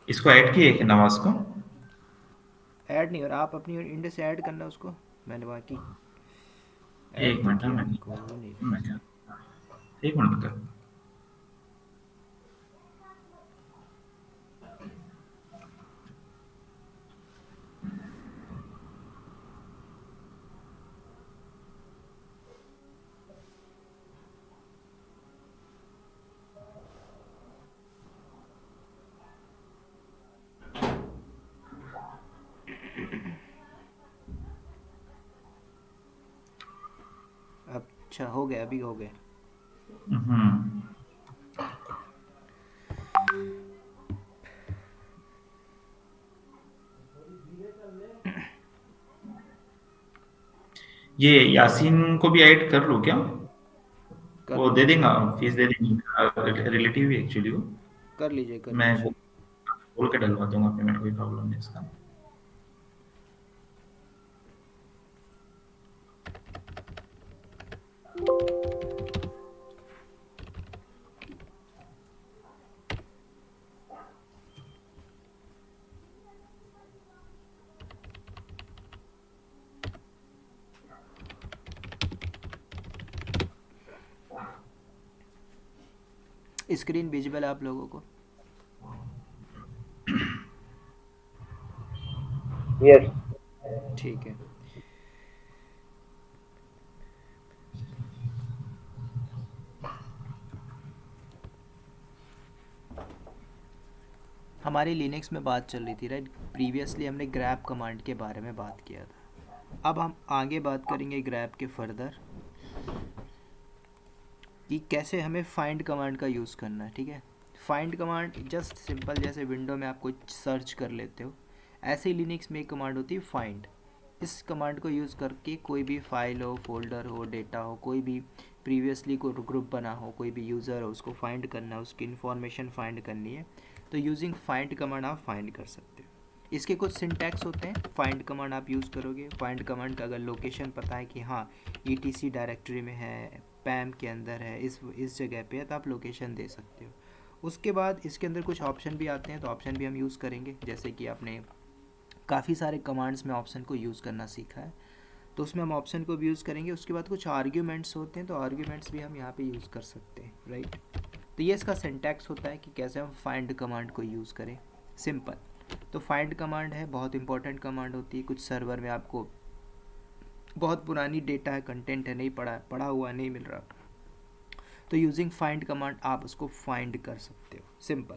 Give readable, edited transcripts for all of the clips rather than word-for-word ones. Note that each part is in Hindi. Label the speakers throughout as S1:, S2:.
S1: इसको ऐड किए कि नवाज को?
S2: ऐड नहीं, और आप अपनी इंड से ऐड करना उसको। मैंने बाकी ऐड
S1: एक
S2: तो
S1: मिनट है,
S2: किया,
S1: मैं
S2: कोई नहीं।
S1: मैं एक मिनट का।
S2: अच्छा हो गया, अभी हो गया।
S1: हम्म। ये यासीन को भी ऐड कर लूँ क्या?
S2: कर
S1: वो दे
S2: लीजिए,
S1: देगा, फीस दे देंगे, रिलेटिव ही एक्चुअली वो।
S2: कर लीजिए, कर
S1: मैं
S2: लीजिए।
S1: बोल के डलवा दूंगा पेमेंट, कोई प्रॉब्लम नहीं इसका।
S2: स्क्रीन विजिबल है आप लोगों को?
S3: यस।
S2: ठीक है। हमारी लिनक्स में बात चल रही थी, राइट? प्रीवियसली हमने ग्रैब कमांड के बारे में बात किया था। अब हम आगे बात करेंगे ग्रैब के फर्दर, कि कैसे हमें फाइंड कमांड का यूज़ करना है। ठीक है, फाइंड कमांड जस्ट सिंपल, जैसे विंडो में आप कुछ सर्च कर लेते हो, ऐसे ही लिनक्स में एक कमांड होती है फाइंड। इस कमांड को यूज़ करके कोई भी फाइल हो, फोल्डर हो, डेटा हो, कोई भी प्रीवियसली कोई ग्रुप बना हो, कोई भी यूज़र हो, उसको फाइंड करना है, उसकी इन्फॉर्मेशन फाइंड करनी है, तो यूजिंग फाइंड कमांड आप फाइंड कर सकते हो। इसके कुछ सिंटैक्स होते हैं। फाइंड कमांड आप यूज़ करोगे, फाइंड कमांड का अगर लोकेशन पता है कि हाँ ETC डायरेक्टरी में है, पैम के अंदर है, इस जगह पे है, तो आप लोकेशन दे सकते हो। उसके बाद इसके अंदर कुछ ऑप्शन भी आते हैं, तो ऑप्शन भी हम यूज़ करेंगे। जैसे कि आपने काफ़ी सारे कमांड्स में ऑप्शन को यूज़ करना सीखा है, तो उसमें हम ऑप्शन को भी यूज़ करेंगे। उसके बाद कुछ आर्ग्यूमेंट्स होते हैं, तो आर्ग्यूमेंट्स भी हम यहाँ पे यूज़ कर सकते हैं, राइट? तो ये इसका सिंटैक्स होता है कि कैसे हम फाइंड कमांड को यूज़ करें। सिंपल। तो फाइंड कमांड है, बहुत इंपॉर्टेंट कमांड होती है। कुछ सर्वर में आपको बहुत पुरानी डेटा है, कंटेंट है, नहीं पढ़ा हुआ नहीं मिल रहा, तो यूजिंग फाइंड कमांड आप उसको फाइंड कर सकते हो। सिंपल।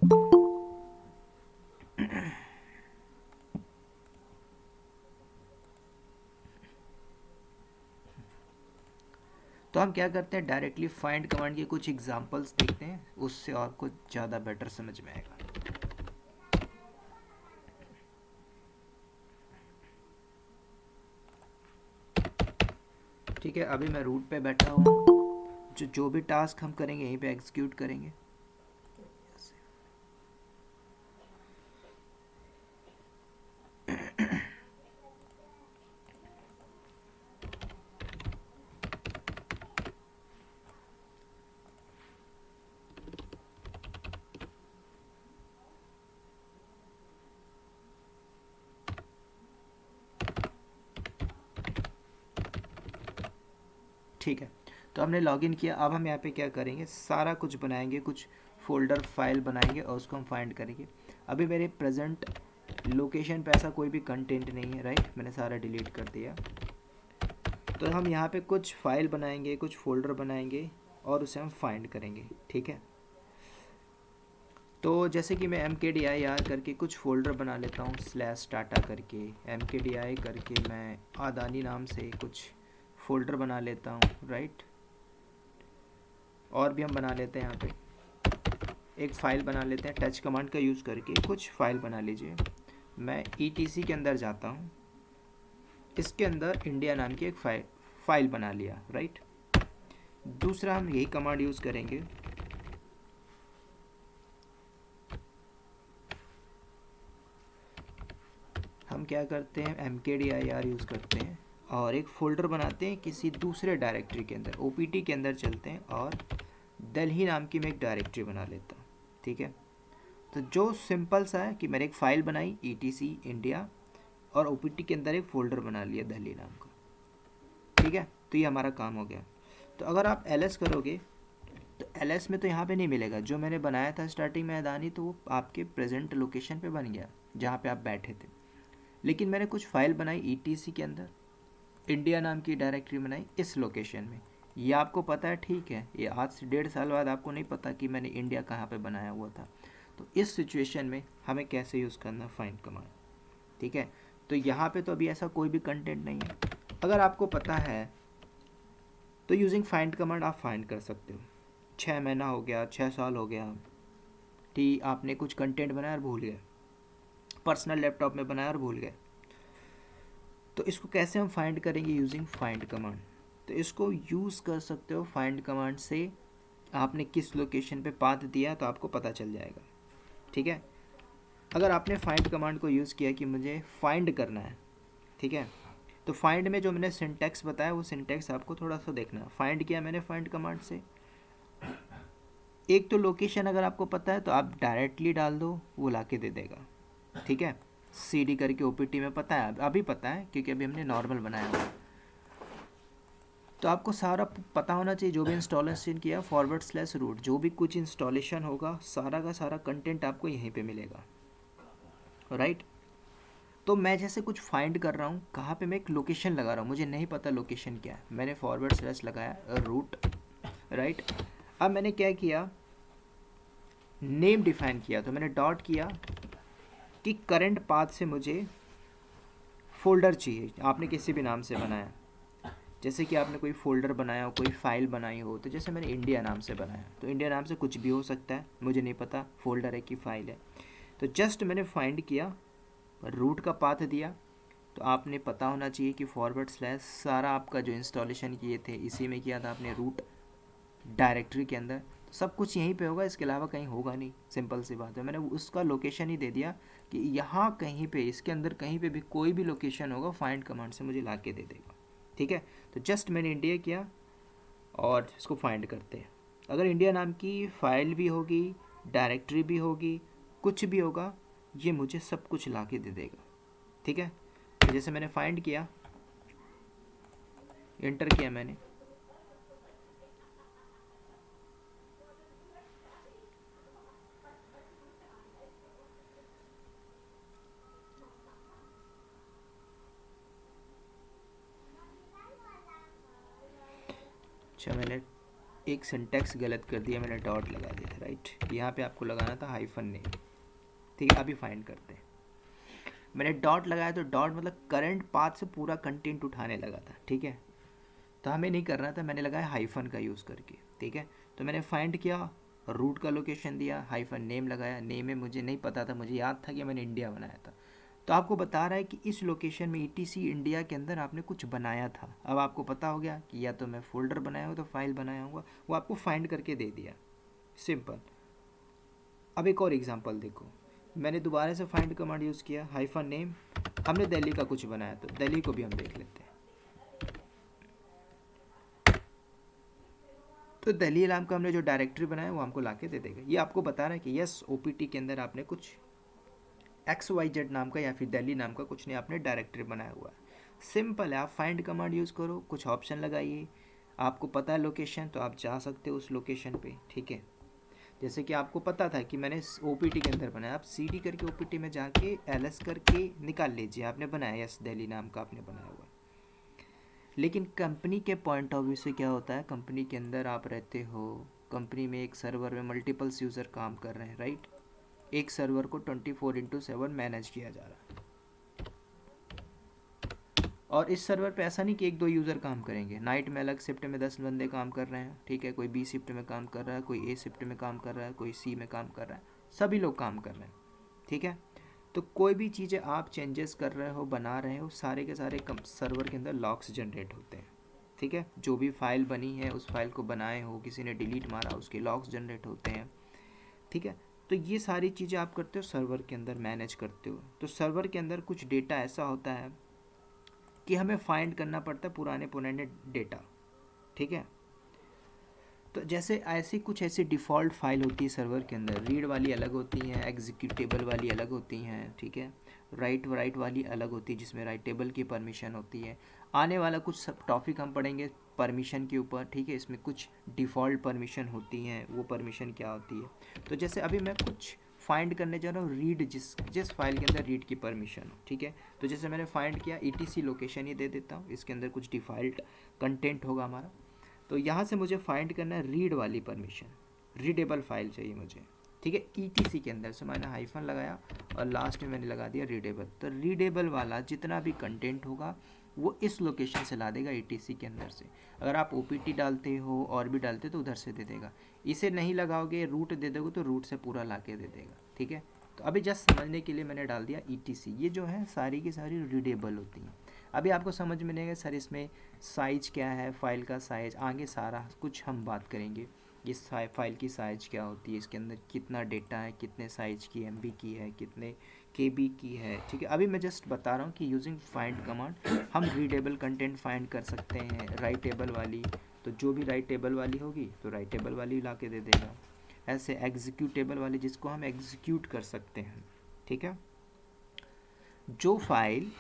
S2: तो हम क्या करते हैं, डायरेक्टली फाइंड कमांड के कुछ एग्जांपल्स देखते हैं, उससे और कुछ ज़्यादा बेटर समझ में आएगा। ठीक है, अभी मैं रूट पे बैठा हूँ, जो भी टास्क हम करेंगे यहीं पे एग्जीक्यूट करेंगे। ठीक है, तो हमने लॉगिन किया। अब हम यहाँ पे क्या करेंगे, सारा कुछ बनाएंगे, कुछ फोल्डर फाइल बनाएंगे और उसको हम फाइंड करेंगे। अभी मेरे प्रेजेंट लोकेशन पे ऐसा कोई भी कंटेंट नहीं है, राइट? मैंने सारा डिलीट कर दिया। तो हम यहाँ पे कुछ फाइल बनाएंगे, कुछ फोल्डर बनाएंगे और उसे हम फाइंड करेंगे। ठीक है, तो जैसे कि मैं mkdir करके कुछ फ़ोल्डर बना लेता हूँ, स्लैश डाटा करके mkdir करके मैं आदानी नाम से कुछ फ़ोल्डर बना लेता हूँ, राइट? और भी हम बना लेते हैं, यहाँ पे एक फ़ाइल बना लेते हैं, टच कमांड का यूज़ करके कुछ फ़ाइल बना लीजिए। मैं ETC के अंदर जाता हूँ, इसके अंदर इंडिया नाम की एक फ़ाइल बना लिया, राइट? दूसरा हम यही कमांड यूज़ करेंगे, हम क्या करते हैं, mkdir यूज़ करते हैं और एक फ़ोल्डर बनाते हैं किसी दूसरे डायरेक्टरी के अंदर, OPT के अंदर चलते हैं और दिल्ली नाम की मैं एक डायरेक्टरी बना लेता हूँ। ठीक है, तो जो सिंपल सा है कि मैंने एक फ़ाइल बनाई ETC इंडिया और OPT के अंदर एक फ़ोल्डर बना लिया दिल्ली नाम का, ठीक है। तो ये हमारा काम हो गया। तो अगर आप LS करोगे तो LS में तो यहाँ पे नहीं मिलेगा, जो मैंने बनाया था स्टार्टिंग में अदानी, तो वो आपके प्रेजेंट लोकेशन पे बन गया जहाँ पे आप बैठे थे। लेकिन मैंने कुछ फ़ाइल बनाई ETC के अंदर, इंडिया नाम की डायरेक्टरी बनाई इस लोकेशन में। ये आपको पता है, ठीक है, ये आज से 1.5 साल बाद आपको नहीं पता कि मैंने इंडिया कहाँ पे बनाया हुआ था। तो इस सिचुएशन में हमें कैसे यूज़ करना फाइंड कमांड, ठीक है। तो यहाँ पे तो अभी ऐसा कोई भी कंटेंट नहीं है। अगर आपको पता है तो यूजिंग फाइंड कमांड आप फाइंड कर सकते हो। 6 महीना हो गया, 6 साल हो गया, ठीक, आपने कुछ कंटेंट बनाया और भूल गए, पर्सनल लैपटॉप में बनाया और भूल गए, तो इसको कैसे हम फाइंड करेंगे यूजिंग फाइंड कमांड। तो इसको यूज़ कर सकते हो फाइंड कमांड से, आपने किस लोकेशन पे पाथ दिया तो आपको पता चल जाएगा, ठीक है। अगर आपने फाइंड कमांड को यूज़ किया कि मुझे फाइंड करना है, ठीक है, तो फाइंड में जो मैंने सिंटैक्स बताया वो सिंटैक्स आपको थोड़ा सा देखना है। फाइंड किया मैंने फाइंड कमांड से, एक तो लोकेशन अगर आपको पता है तो आप डायरेक्टली डाल दो, वो ला के दे देगा, ठीक है। CD करके OPT में पता है, अभी पता है क्योंकि अभी हमने नॉर्मल बनाया हुआ है। तो आपको सारा पता होना चाहिए, जो भी इंस्टॉलेशन किया /रूट, जो भी कुछ इंस्टॉलेशन होगा सारा का सारा कंटेंट आपको यहीं पे मिलेगा, राइट। तो मैं जैसे कुछ फाइंड कर रहा हूँ, कहाँ पे मैं एक लोकेशन लगा रहा हूँ, मुझे नहीं पता लोकेशन क्या है, मैंने /, लगाया रूट, राइट। अब मैंने क्या किया, नेम डिफाइन किया, तो मैंने डॉट किया कि करंट पाथ से मुझे फोल्डर चाहिए, आपने किसी भी नाम से बनाया, जैसे कि आपने कोई फोल्डर बनाया हो, कोई फाइल बनाई हो, तो जैसे मैंने इंडिया नाम से बनाया, तो इंडिया नाम से कुछ भी हो सकता है, मुझे नहीं पता फोल्डर है कि फाइल है। तो जस्ट मैंने फाइंड किया, रूट का पाथ दिया, तो आपने पता होना चाहिए कि /, सारा आपका जो इंस्टॉलेशन किए थे इसी में किया था आपने, रूट डायरेक्टरी के अंदर, तो सब कुछ यहीं पे होगा, इसके अलावा कहीं होगा नहीं, सिंपल सी बात है। मैंने उसका लोकेशन ही दे दिया कि यहाँ कहीं पे, इसके अंदर कहीं पे भी कोई भी लोकेशन होगा फाइंड कमांड से मुझे ला के दे देगा, ठीक है। तो जस्ट मैंने इंडिया किया और इसको फाइंड करते हैं। अगर इंडिया नाम की फ़ाइल भी होगी, डायरेक्टरी भी होगी, कुछ भी होगा, ये मुझे सब कुछ ला के दे देगा, ठीक है। तो जैसे मैंने फाइंड किया, इंटर किया मैंने, अच्छा मैंने एक सिंटेक्स गलत कर दिया, मैंने डॉट लगा दिया था, राइट। यहाँ पे आपको लगाना था -नेम, ठीक है। अभी फाइंड करते हैं, मैंने डॉट लगाया तो डॉट मतलब करंट पाथ से पूरा कंटेंट उठाने लगा था, ठीक है। तो हमें नहीं करना था, मैंने लगाया हाइफन का यूज़ करके, ठीक है। तो मैंने फाइंड किया, रूट का लोकेशन दिया, -नेम लगाया, नेम में मुझे नहीं पता था, मुझे याद था कि मैंने इंडिया बनाया था। तो आपको बता रहा है कि इस लोकेशन में ETC इंडिया के अंदर आपने कुछ बनाया था। अब आपको पता हो गया कि या तो मैं फोल्डर बनाया हूँ तो फाइल बनाया हुआ, वो आपको फाइंड करके दे दिया, सिंपल। अब एक और एग्जांपल देखो, मैंने दोबारा से फाइंड कमांड यूज़ किया, -नेम, हमने दिल्ली का कुछ बनाया, तो दिल्ली को भी हम देख लेते हैं। तो दिल्ली नाम का हमने जो डायरेक्टरी बनाया वो हमको ला के दे देगा। ये आपको बता रहा है कि यस, OPT के अंदर आपने कुछ XYZ नाम का या फिर दिल्ली नाम का कुछ नहीं, आपने डायरेक्टरी बनाया हुआ है। सिंपल है, आप फाइंड कमांड यूज़ करो, कुछ ऑप्शन लगाइए, आपको पता है लोकेशन तो आप जा सकते हो उस लोकेशन पे, ठीक है। जैसे कि आपको पता था कि मैंने OPT के अंदर बनाया, आप CD करके OPT में जाके LS करके निकाल लीजिए, आपने बनाया, यस दिल्ली नाम का आपने बनाया हुआ। लेकिन कंपनी के पॉइंट ऑफ व्यू से क्या होता है, कंपनी के अंदर आप रहते हो, कंपनी में एक सर्वर में मल्टीपल्स यूज़र काम कर रहे हैं, राइट। एक सर्वर को 24/7 मैनेज किया जा रहा है, और इस सर्वर पे ऐसा नहीं कि 1-2 यूज़र काम करेंगे, नाइट में अलग शिफ्ट में 10 बंदे काम कर रहे हैं, ठीक है। कोई B शिफ्ट में काम कर रहा है, कोई A शिफ्ट में काम कर रहा है, कोई C में काम कर रहा है, सभी लोग काम कर रहे हैं, ठीक है। तो कोई भी चीज़ें आप चेंजेस कर रहे हो, बना रहे हो, सारे के सारे सर्वर के अंदर लॉग्स जनरेट होते हैं, ठीक है। जो भी फाइल बनी है, उस फाइल को बनाए हो, किसी ने डिलीट मारा, उसके लॉग्स जनरेट होते हैं, ठीक है। तो ये सारी चीज़ें आप करते हो सर्वर के अंदर, मैनेज करते हो। तो सर्वर के अंदर कुछ डेटा ऐसा होता है कि हमें फाइंड करना पड़ता है, पुराने पुराने डेटा, ठीक है। तो जैसे ऐसी कुछ ऐसी डिफ़ॉल्ट फाइल होती है सर्वर के अंदर, रीड वाली अलग होती हैं, एग्जीक्यूटेबल वाली अलग होती हैं, ठीक है, राइट वाली अलग होती है जिसमें राइटेबल की परमिशन होती है। आने वाला कुछ सब टॉपिक हम पढ़ेंगे परमिशन के ऊपर, ठीक है, इसमें कुछ डिफ़ॉल्ट परमिशन होती हैं, वो परमिशन क्या होती है। तो जैसे अभी मैं कुछ फाइंड करने जा रहा हूँ, रीड जिस जिस फाइल के अंदर रीड की परमिशन हो, ठीक है। तो जैसे मैंने फाइंड किया ETC लोकेशन ही दे देता हूँ, इसके अंदर कुछ डिफ़ॉल्ट कंटेंट होगा हमारा। तो यहाँ से मुझे फाइंड करना है रीड वाली परमिशन, रीडेबल फाइल चाहिए मुझे, ठीक है। ETC के अंदर से मैंने हाइफन लगाया और लास्ट में मैंने लगा दिया रीडेबल। तो रीडेबल वाला जितना भी कंटेंट होगा वो इस लोकेशन से ला देगा ETC के अंदर से। अगर आप OPT डालते हो और भी डालते हो तो उधर से दे देगा। इसे नहीं लगाओगे, रूट दे दोगे तो रूट से पूरा ला के दे देगा, ठीक है। तो अभी जस्ट समझने के लिए मैंने डाल दिया ETC। ये जो है सारी की सारी रीडेबल होती हैं। अभी आपको समझ में नहीं आएगा सर इसमें साइज क्या है, फाइल का साइज, आगे सारा कुछ हम बात करेंगे। ये फाइल की साइज क्या होती है, इसके अंदर कितना डेटा है, कितने साइज की MB की है, कितने KB की है, ठीक है। अभी मैं जस्ट बता रहा हूँ कि यूजिंग फाइंड कमांड हम रीडेबल कंटेंट फाइंड कर सकते हैं। राइटेबल वाली, तो जो भी राइटेबल वाली होगी तो राइटेबल वाली ला के दे देगा। ऐसे एग्जीक्यूटेबल वाली जिसको हम एग्जीक्यूट कर सकते हैं, ठीक है। जो फाइल,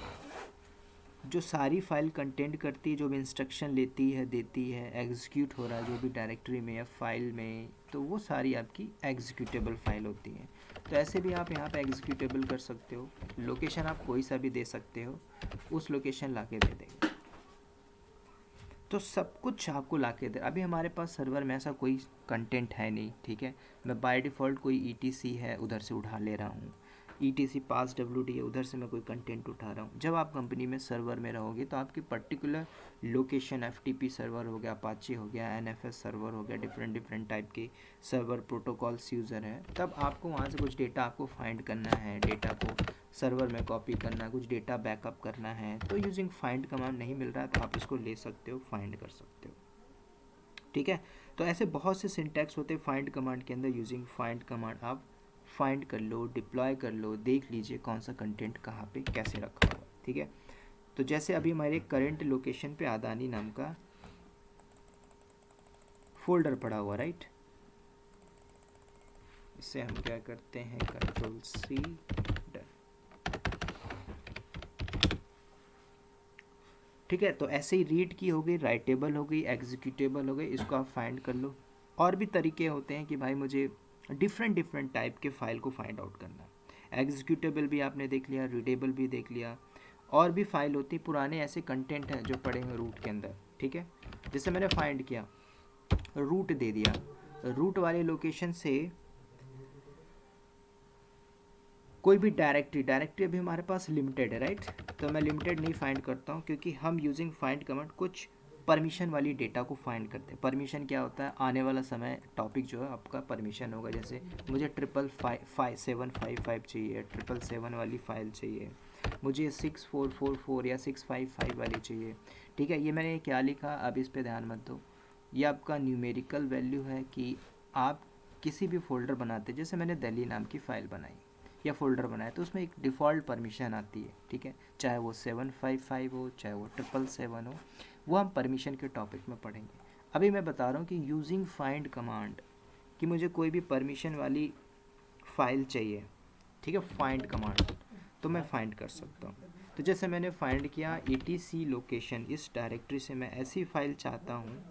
S2: जो सारी फाइल कंटेंट करती है, जो भी इंस्ट्रक्शन लेती है, देती है, एग्जीक्यूट हो रहा है जो भी डायरेक्टरी में या फाइल में, तो वो सारी आपकी एग्जीक्यूटेबल फाइल होती हैं। तो ऐसे भी आप यहाँ पे एग्जीक्यूटेबल कर सकते हो। लोकेशन आप कोई सा भी दे सकते हो, उस लोकेशन ला के दे देंगे। तो सब कुछ आपको ला के दे। अभी हमारे पास सर्वर में ऐसा कोई कंटेंट है नहीं, ठीक है। मैं बाय डिफ़ॉल्ट कोई ETC है उधर से उठा ले रहा हूँ, ETC पास WD है उधर से मैं कोई कंटेंट उठा रहा हूँ। जब आप कंपनी में सर्वर में रहोगे तो आपकी पर्टिकुलर लोकेशन, FTP सर्वर हो गया, अपाचे हो गया, NFS सर्वर हो गया, डिफरेंट डिफरेंट टाइप के सर्वर प्रोटोकॉल्स यूज़र है, तब आपको वहाँ से कुछ डेटा आपको फाइंड करना है, डेटा को सर्वर में कॉपी करना है, कुछ डेटा बैकअप करना है। तो यूजिंग फाइंड कमांड नहीं मिल रहा है तो आप इसको ले सकते हो, फाइंड कर सकते हो, ठीक है। तो ऐसे बहुत से सिंटैक्स होते हैं फाइंड कमांड के अंदर। यूजिंग फाइंड कमांड आप फाइंड कर लो, डिप्लॉय कर लो, देख लीजिए कौन सा कंटेंट कहाँ पे कैसे रखा हुआ है, ठीक है। तो जैसे अभी हमारे करंट लोकेशन पे अदानी नाम का फोल्डर पड़ा हुआ, राइट। इससे हम क्या करते हैं, Ctrl+C, ठीक है। तो ऐसे ही रीड की हो गई, राइटेबल हो गई, एग्जीक्यूटेबल हो गई, इसको आप फाइंड कर लो। और भी तरीके होते हैं कि भाई मुझे डिफरेंट डिफरेंट टाइप के फाइल को फाइंड आउट करना है। एग्जीक्यूटेबल भी आपने देख लिया, रीडेबल भी देख लिया, और भी फाइल होती, पुराने ऐसे कंटेंट हैं जो पड़े हैं रूट के अंदर, ठीक है। जैसे मैंने फाइंड किया, रूट दे दिया, रूट वाले लोकेशन से कोई भी डायरेक्टरी अभी हमारे पास लिमिटेड है, राइट। तो मैं लिमिटेड नहीं फाइंड करता हूँ क्योंकि हम यूजिंग फाइंड कमांड कुछ परमिशन वाली डेटा को फाइंड करते हैं। परमिशन क्या होता है, आने वाला समय टॉपिक जो है आपका परमिशन होगा। जैसे मुझे 755 चाहिए, 777 वाली फ़ाइल चाहिए, मुझे 6444 या 655 वाली चाहिए, ठीक है। ये मैंने क्या लिखा, अब इस पर ध्यान मत दो। ये आपका न्यूमेरिकल वैल्यू है कि आप किसी भी फोल्डर बनाते, जैसे मैंने दिल्ली नाम की फ़ाइल बनाई या फोल्डर बनाया तो उसमें एक डिफ़ॉल्ट परमिशन आती है, ठीक है। चाहे वो 755 हो, चाहे वो 777 हो, वो हम परमिशन के टॉपिक में पढ़ेंगे। अभी मैं बता रहा हूँ कि यूजिंग फाइंड कमांड कि मुझे कोई भी परमिशन वाली फ़ाइल चाहिए, ठीक है, फाइंड कमांड, तो मैं फाइंड कर सकता हूँ। तो जैसे मैंने फाइंड किया ETC लोकेशन, इस डायरेक्टरी से मैं ऐसी फ़ाइल चाहता हूँ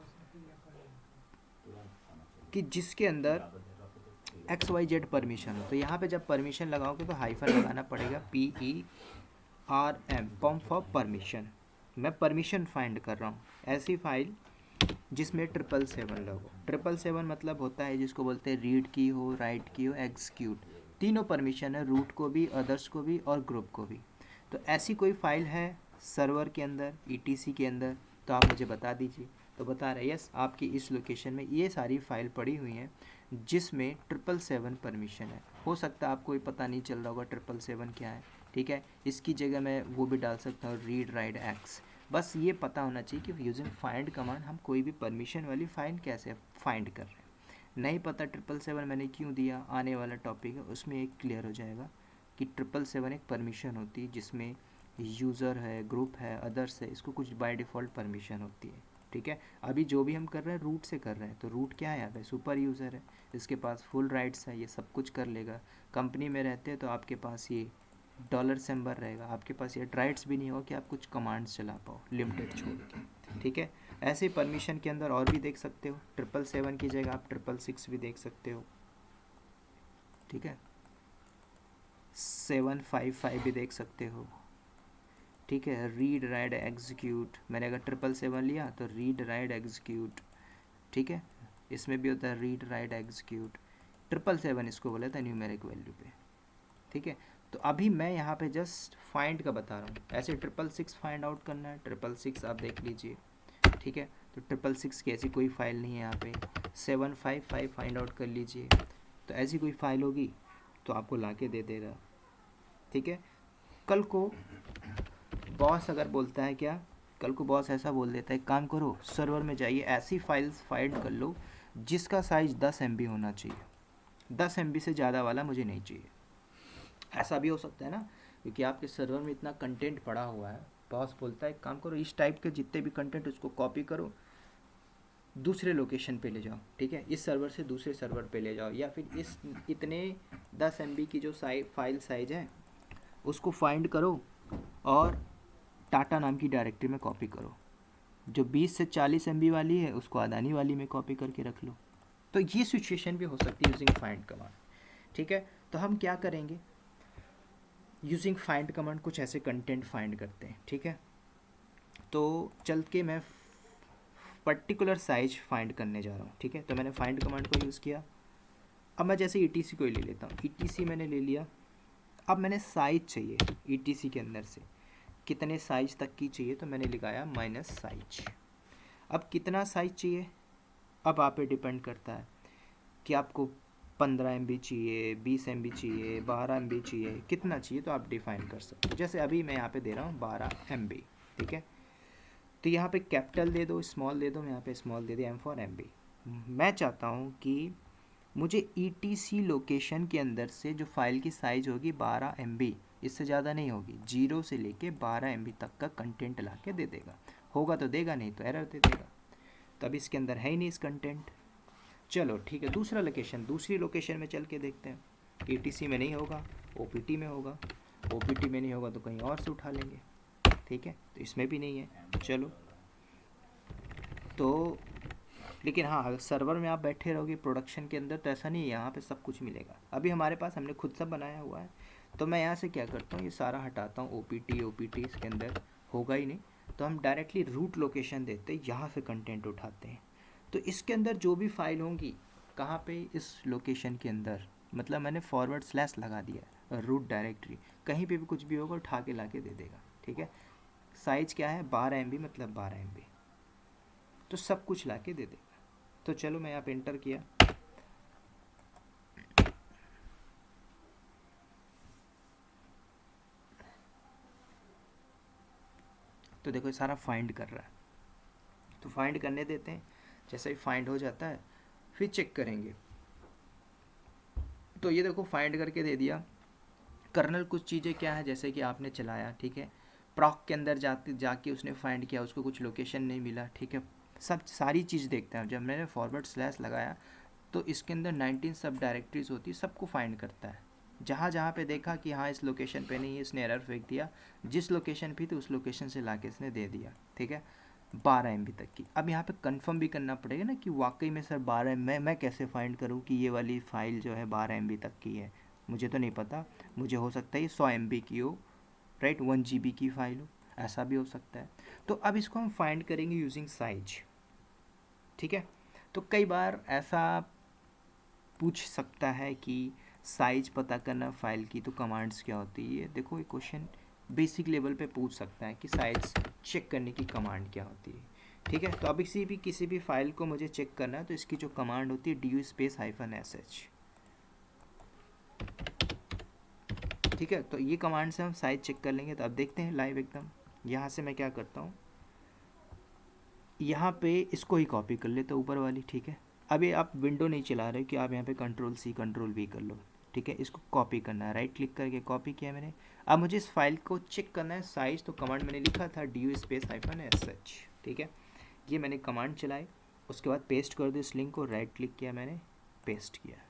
S2: कि जिसके अंदर XYZ परमिशन हो। तो यहाँ पे जब परमिशन लगाओगे तो हाइफन लगाना पड़ेगा, PERM, पॉम फॉर परमिशन। मैं परमिशन फाइंड कर रहा हूँ ऐसी फाइल जिसमें 777 लगो। 777 मतलब होता है जिसको बोलते हैं रीड की हो, राइट की हो, एग्जीक्यूट, तीनों परमिशन है, रूट को भी, अदर्स को भी और ग्रुप को भी। तो ऐसी कोई फाइल है सर्वर के अंदर, ETC के अंदर, तो आप मुझे बता दीजिए। तो बता रहे यस, आपकी इस लोकेशन में ये सारी फाइल पड़ी हुई हैं जिसमें 777 परमिशन है। हो सकता है आपको ये पता नहीं चल रहा होगा 777 क्या है, ठीक है। इसकी जगह मैं वो भी डाल सकता हूँ, रीड राइट एक्स। बस ये पता होना चाहिए कि यूजिंग फाइंड कमांड हम कोई भी परमिशन वाली फाइल कैसे फाइंड कर रहे हैं। नहीं पता 777 मैंने क्यों दिया, आने वाला टॉपिक है उसमें एक क्लियर हो जाएगा कि 777 एक परमिशन होती है जिसमें यूज़र है, ग्रुप है, अदर्स है, इसको कुछ बाय डिफ़ॉल्ट परमिशन होती है, ठीक है। अभी जो भी हम कर रहे हैं रूट से कर रहे हैं, तो रूट क्या है यहाँ पे, सुपर यूज़र है, इसके पास फुल राइट्स है, ये सब कुछ कर लेगा। कंपनी में रहते हैं तो आपके पास ये डॉलर सिंबल रहेगा, आपके पास ये राइट्स भी नहीं हो कि आप कुछ कमांड्स चला पाओ लिमिटेड छोड़ के, ठीक है। ऐसे ही परमिशन के अंदर और भी देख सकते हो, 777 की जगह आप 666 भी देख सकते हो, ठीक है। 755 भी देख सकते हो, ठीक है। रीड राइट एग्जीक्यूट, मैंने अगर 777 लिया तो रीड राइट एग्जीक्यूट, ठीक है। इसमें भी होता है रीड राइट एग्जीक्यूट, 777 इसको बोला था न्यूमेरिक वैल्यू पे, ठीक है। तो अभी मैं यहाँ पे जस्ट फाइंड का बता रहा हूँ, ऐसे 666 फाइंड आउट करना है, 666 आप देख लीजिए, ठीक है। तो 666 की ऐसी कोई फाइल नहीं है यहाँ पे। 755 फाइंड आउट कर लीजिए, तो ऐसी कोई फाइल होगी तो आपको ला के दे देगा, ठीक है। कल को बॉस अगर बोलता है क्या, कल को बॉस ऐसा बोल देता है, काम करो सर्वर में जाइए ऐसी फाइल्स फाइंड कर लो जिसका साइज 10 MB होना चाहिए, 10 MB से ज़्यादा वाला मुझे नहीं चाहिए। ऐसा भी हो सकता है ना, क्योंकि आपके सर्वर में इतना कंटेंट पड़ा हुआ है, बॉस बोलता है काम करो इस टाइप के जितने भी कंटेंट उसको कॉपी करो, दूसरे लोकेशन पे ले जाओ, ठीक है, इस सर्वर से दूसरे सर्वर पे ले जाओ, या फिर इस इतने 10 MB की जो फाइल साइज है उसको फाइंड करो और टाटा नाम की डायरेक्टरी में कॉपी करो, जो 20 से 40 MB वाली है उसको अदानी वाली में कॉपी करके रख लो। तो ये सिचुएशन भी हो सकती है यूजिंग फाइंड कमांड, ठीक है। तो हम क्या करेंगे, यूजिंग फाइंड कमांड कुछ ऐसे कंटेंट फाइंड करते हैं, ठीक है। तो चल के मैं पर्टिकुलर साइज फाइंड करने जा रहा हूँ, ठीक है। तो मैंने फाइंड कमांड को यूज़ किया, अब मैं जैसे ETC को ही ले लेता हूँ, ETC मैंने ले लिया, अब मैंने साइज चाहिए ETC के अंदर से कितने साइज तक की चाहिए, तो मैंने लिखाया माइनस साइज। अब कितना साइज चाहिए, अब आप पे डिपेंड करता है कि आपको 15 MB चाहिए, 20 MB चाहिए, 12 MB चाहिए, कितना चाहिए तो आप डिफाइन कर सकते हो। जैसे अभी मैं यहाँ पे दे रहा हूँ 12 MB, ठीक है। तो यहाँ पे कैपिटल दे दो, स्मॉल दे दो, मैं यहाँ पे स्मॉल दे दिया, M फॉर MB। मैं चाहता हूँ कि मुझे ETC लोकेशन के अंदर से जो फाइल की साइज़ होगी 12 MB, इससे ज़्यादा नहीं होगी, 0 से लेके 12 MB तक का कंटेंट ला के दे देगा, होगा तो देगा, नहीं तो एरर दे देगा। तब इसके अंदर है ही नहीं इस कंटेंट, चलो ठीक है, दूसरा लोकेशन, दूसरी लोकेशन में चल के देखते हैं। ETC में नहीं होगा, OPT में होगा, OPT में नहीं होगा तो कहीं और से उठा लेंगे, ठीक है। तो इसमें भी नहीं है, चलो। तो लेकिन हाँ, अगर सर्वर में आप बैठे रहोगे प्रोडक्शन के अंदर तो ऐसा नहीं है, यहाँ पे सब कुछ मिलेगा। अभी हमारे पास हमने खुद सा बनाया हुआ है, तो मैं यहाँ से क्या करता हूँ, ये सारा हटाता हूँ, OPT इसके अंदर होगा ही नहीं, तो हम डायरेक्टली रूट लोकेशन देते हैं, यहाँ से कंटेंट उठाते हैं। तो इसके अंदर जो भी फाइल होंगी कहाँ पे, इस लोकेशन के अंदर, मतलब मैंने फॉरवर्ड स्लैश लगा दिया, रूट डायरेक्टरी, कहीं पे भी कुछ भी होगा उठा के ला के दे देगा, ठीक है। साइज क्या है 12 MB, मतलब 12 MB, तो सब कुछ ला के दे देगा। तो चलो मैं यहाँ पे एंटर किया, तो देखो ये सारा फाइंड कर रहा है, तो फाइंड करने देते हैं, जैसे ही फाइंड हो जाता है फिर चेक करेंगे। तो ये देखो फाइंड करके दे दिया। कर्नल कुछ चीज़ें क्या है, जैसे कि आपने चलाया, ठीक है, प्रॉक के अंदर जाके उसने फाइंड किया, उसको कुछ लोकेशन नहीं मिला, ठीक है, सब सारी चीज़ देखते हैं। जब मैंने फॉरवर्ड स्लैश लगाया तो इसके अंदर 19 सब डायरेक्टरीज होती है, सबको फाइंड करता है। जहाँ जहाँ पे देखा कि हाँ इस लोकेशन पे नहीं है, इसने एरर फेंक दिया, जिस लोकेशन पे थी उस लोकेशन से लाके इसने दे दिया, ठीक है। 12 MB तक की। अब यहाँ पे कंफर्म भी करना पड़ेगा ना कि वाकई में सर 12 मैं कैसे फाइंड करूँ कि ये वाली फ़ाइल जो है 12 MB तक की है, मुझे तो नहीं पता, मुझे हो सकता है ये 100 MB की हो, राइट, 1 GB की फ़ाइल हो, ऐसा भी हो सकता है। तो अब इसको हम फाइंड करेंगे यूजिंग साइज, ठीक है। तो कई बार ऐसा पूछ सकता है कि साइज पता करना फ़ाइल की तो कमांड्स क्या होती है, देखो ये क्वेश्चन बेसिक लेवल पे पूछ सकता है कि साइज चेक करने की कमांड क्या होती है, ठीक है। तो अभी किसी भी फाइल को मुझे चेक करना है तो इसकी जो कमांड होती है du-sh, ठीक है। तो ये कमांड से हम साइज चेक कर लेंगे। तो अब देखते हैं लाइव एकदम, यहाँ से मैं क्या करता हूँ, यहाँ पे इसको ही कॉपी कर लेते हैं ऊपर वाली, ठीक है। अभी आप विंडो नहीं चला रहे हो कि आप यहाँ पे Ctrl+C Ctrl+V कर लो, ठीक है। इसको कॉपी करना है, राइट क्लिक करके कॉपी किया मैंने। अब मुझे इस फाइल को चेक करना है साइज, तो कमांड मैंने लिखा था du-sh, ठीक है। ये मैंने कमांड चलाई, उसके बाद पेस्ट कर दो इस लिंक को, राइट क्लिक किया मैंने, पेस्ट किया।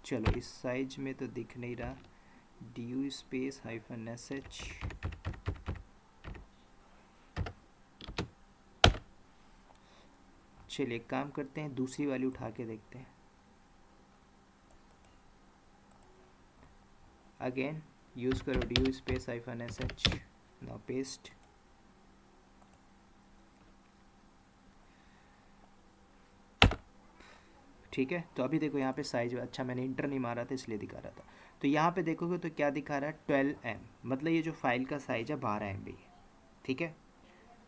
S2: चलो इस साइज में तो दिख नहीं रहा, du स्पेस -sh। चलिए एक काम करते हैं, दूसरी वाली उठा के देखते हैं। अगेन यूज़ करो du space -sh, now paste. ठीक है, तो अभी देखो यहाँ पे साइज, अच्छा मैंने इंटर नहीं मारा था इसलिए दिखा रहा था। तो यहाँ पे देखोगे तो क्या दिखा रहा है, 12M, मतलब ये जो फाइल का साइज है 12 MB है। ठीक है,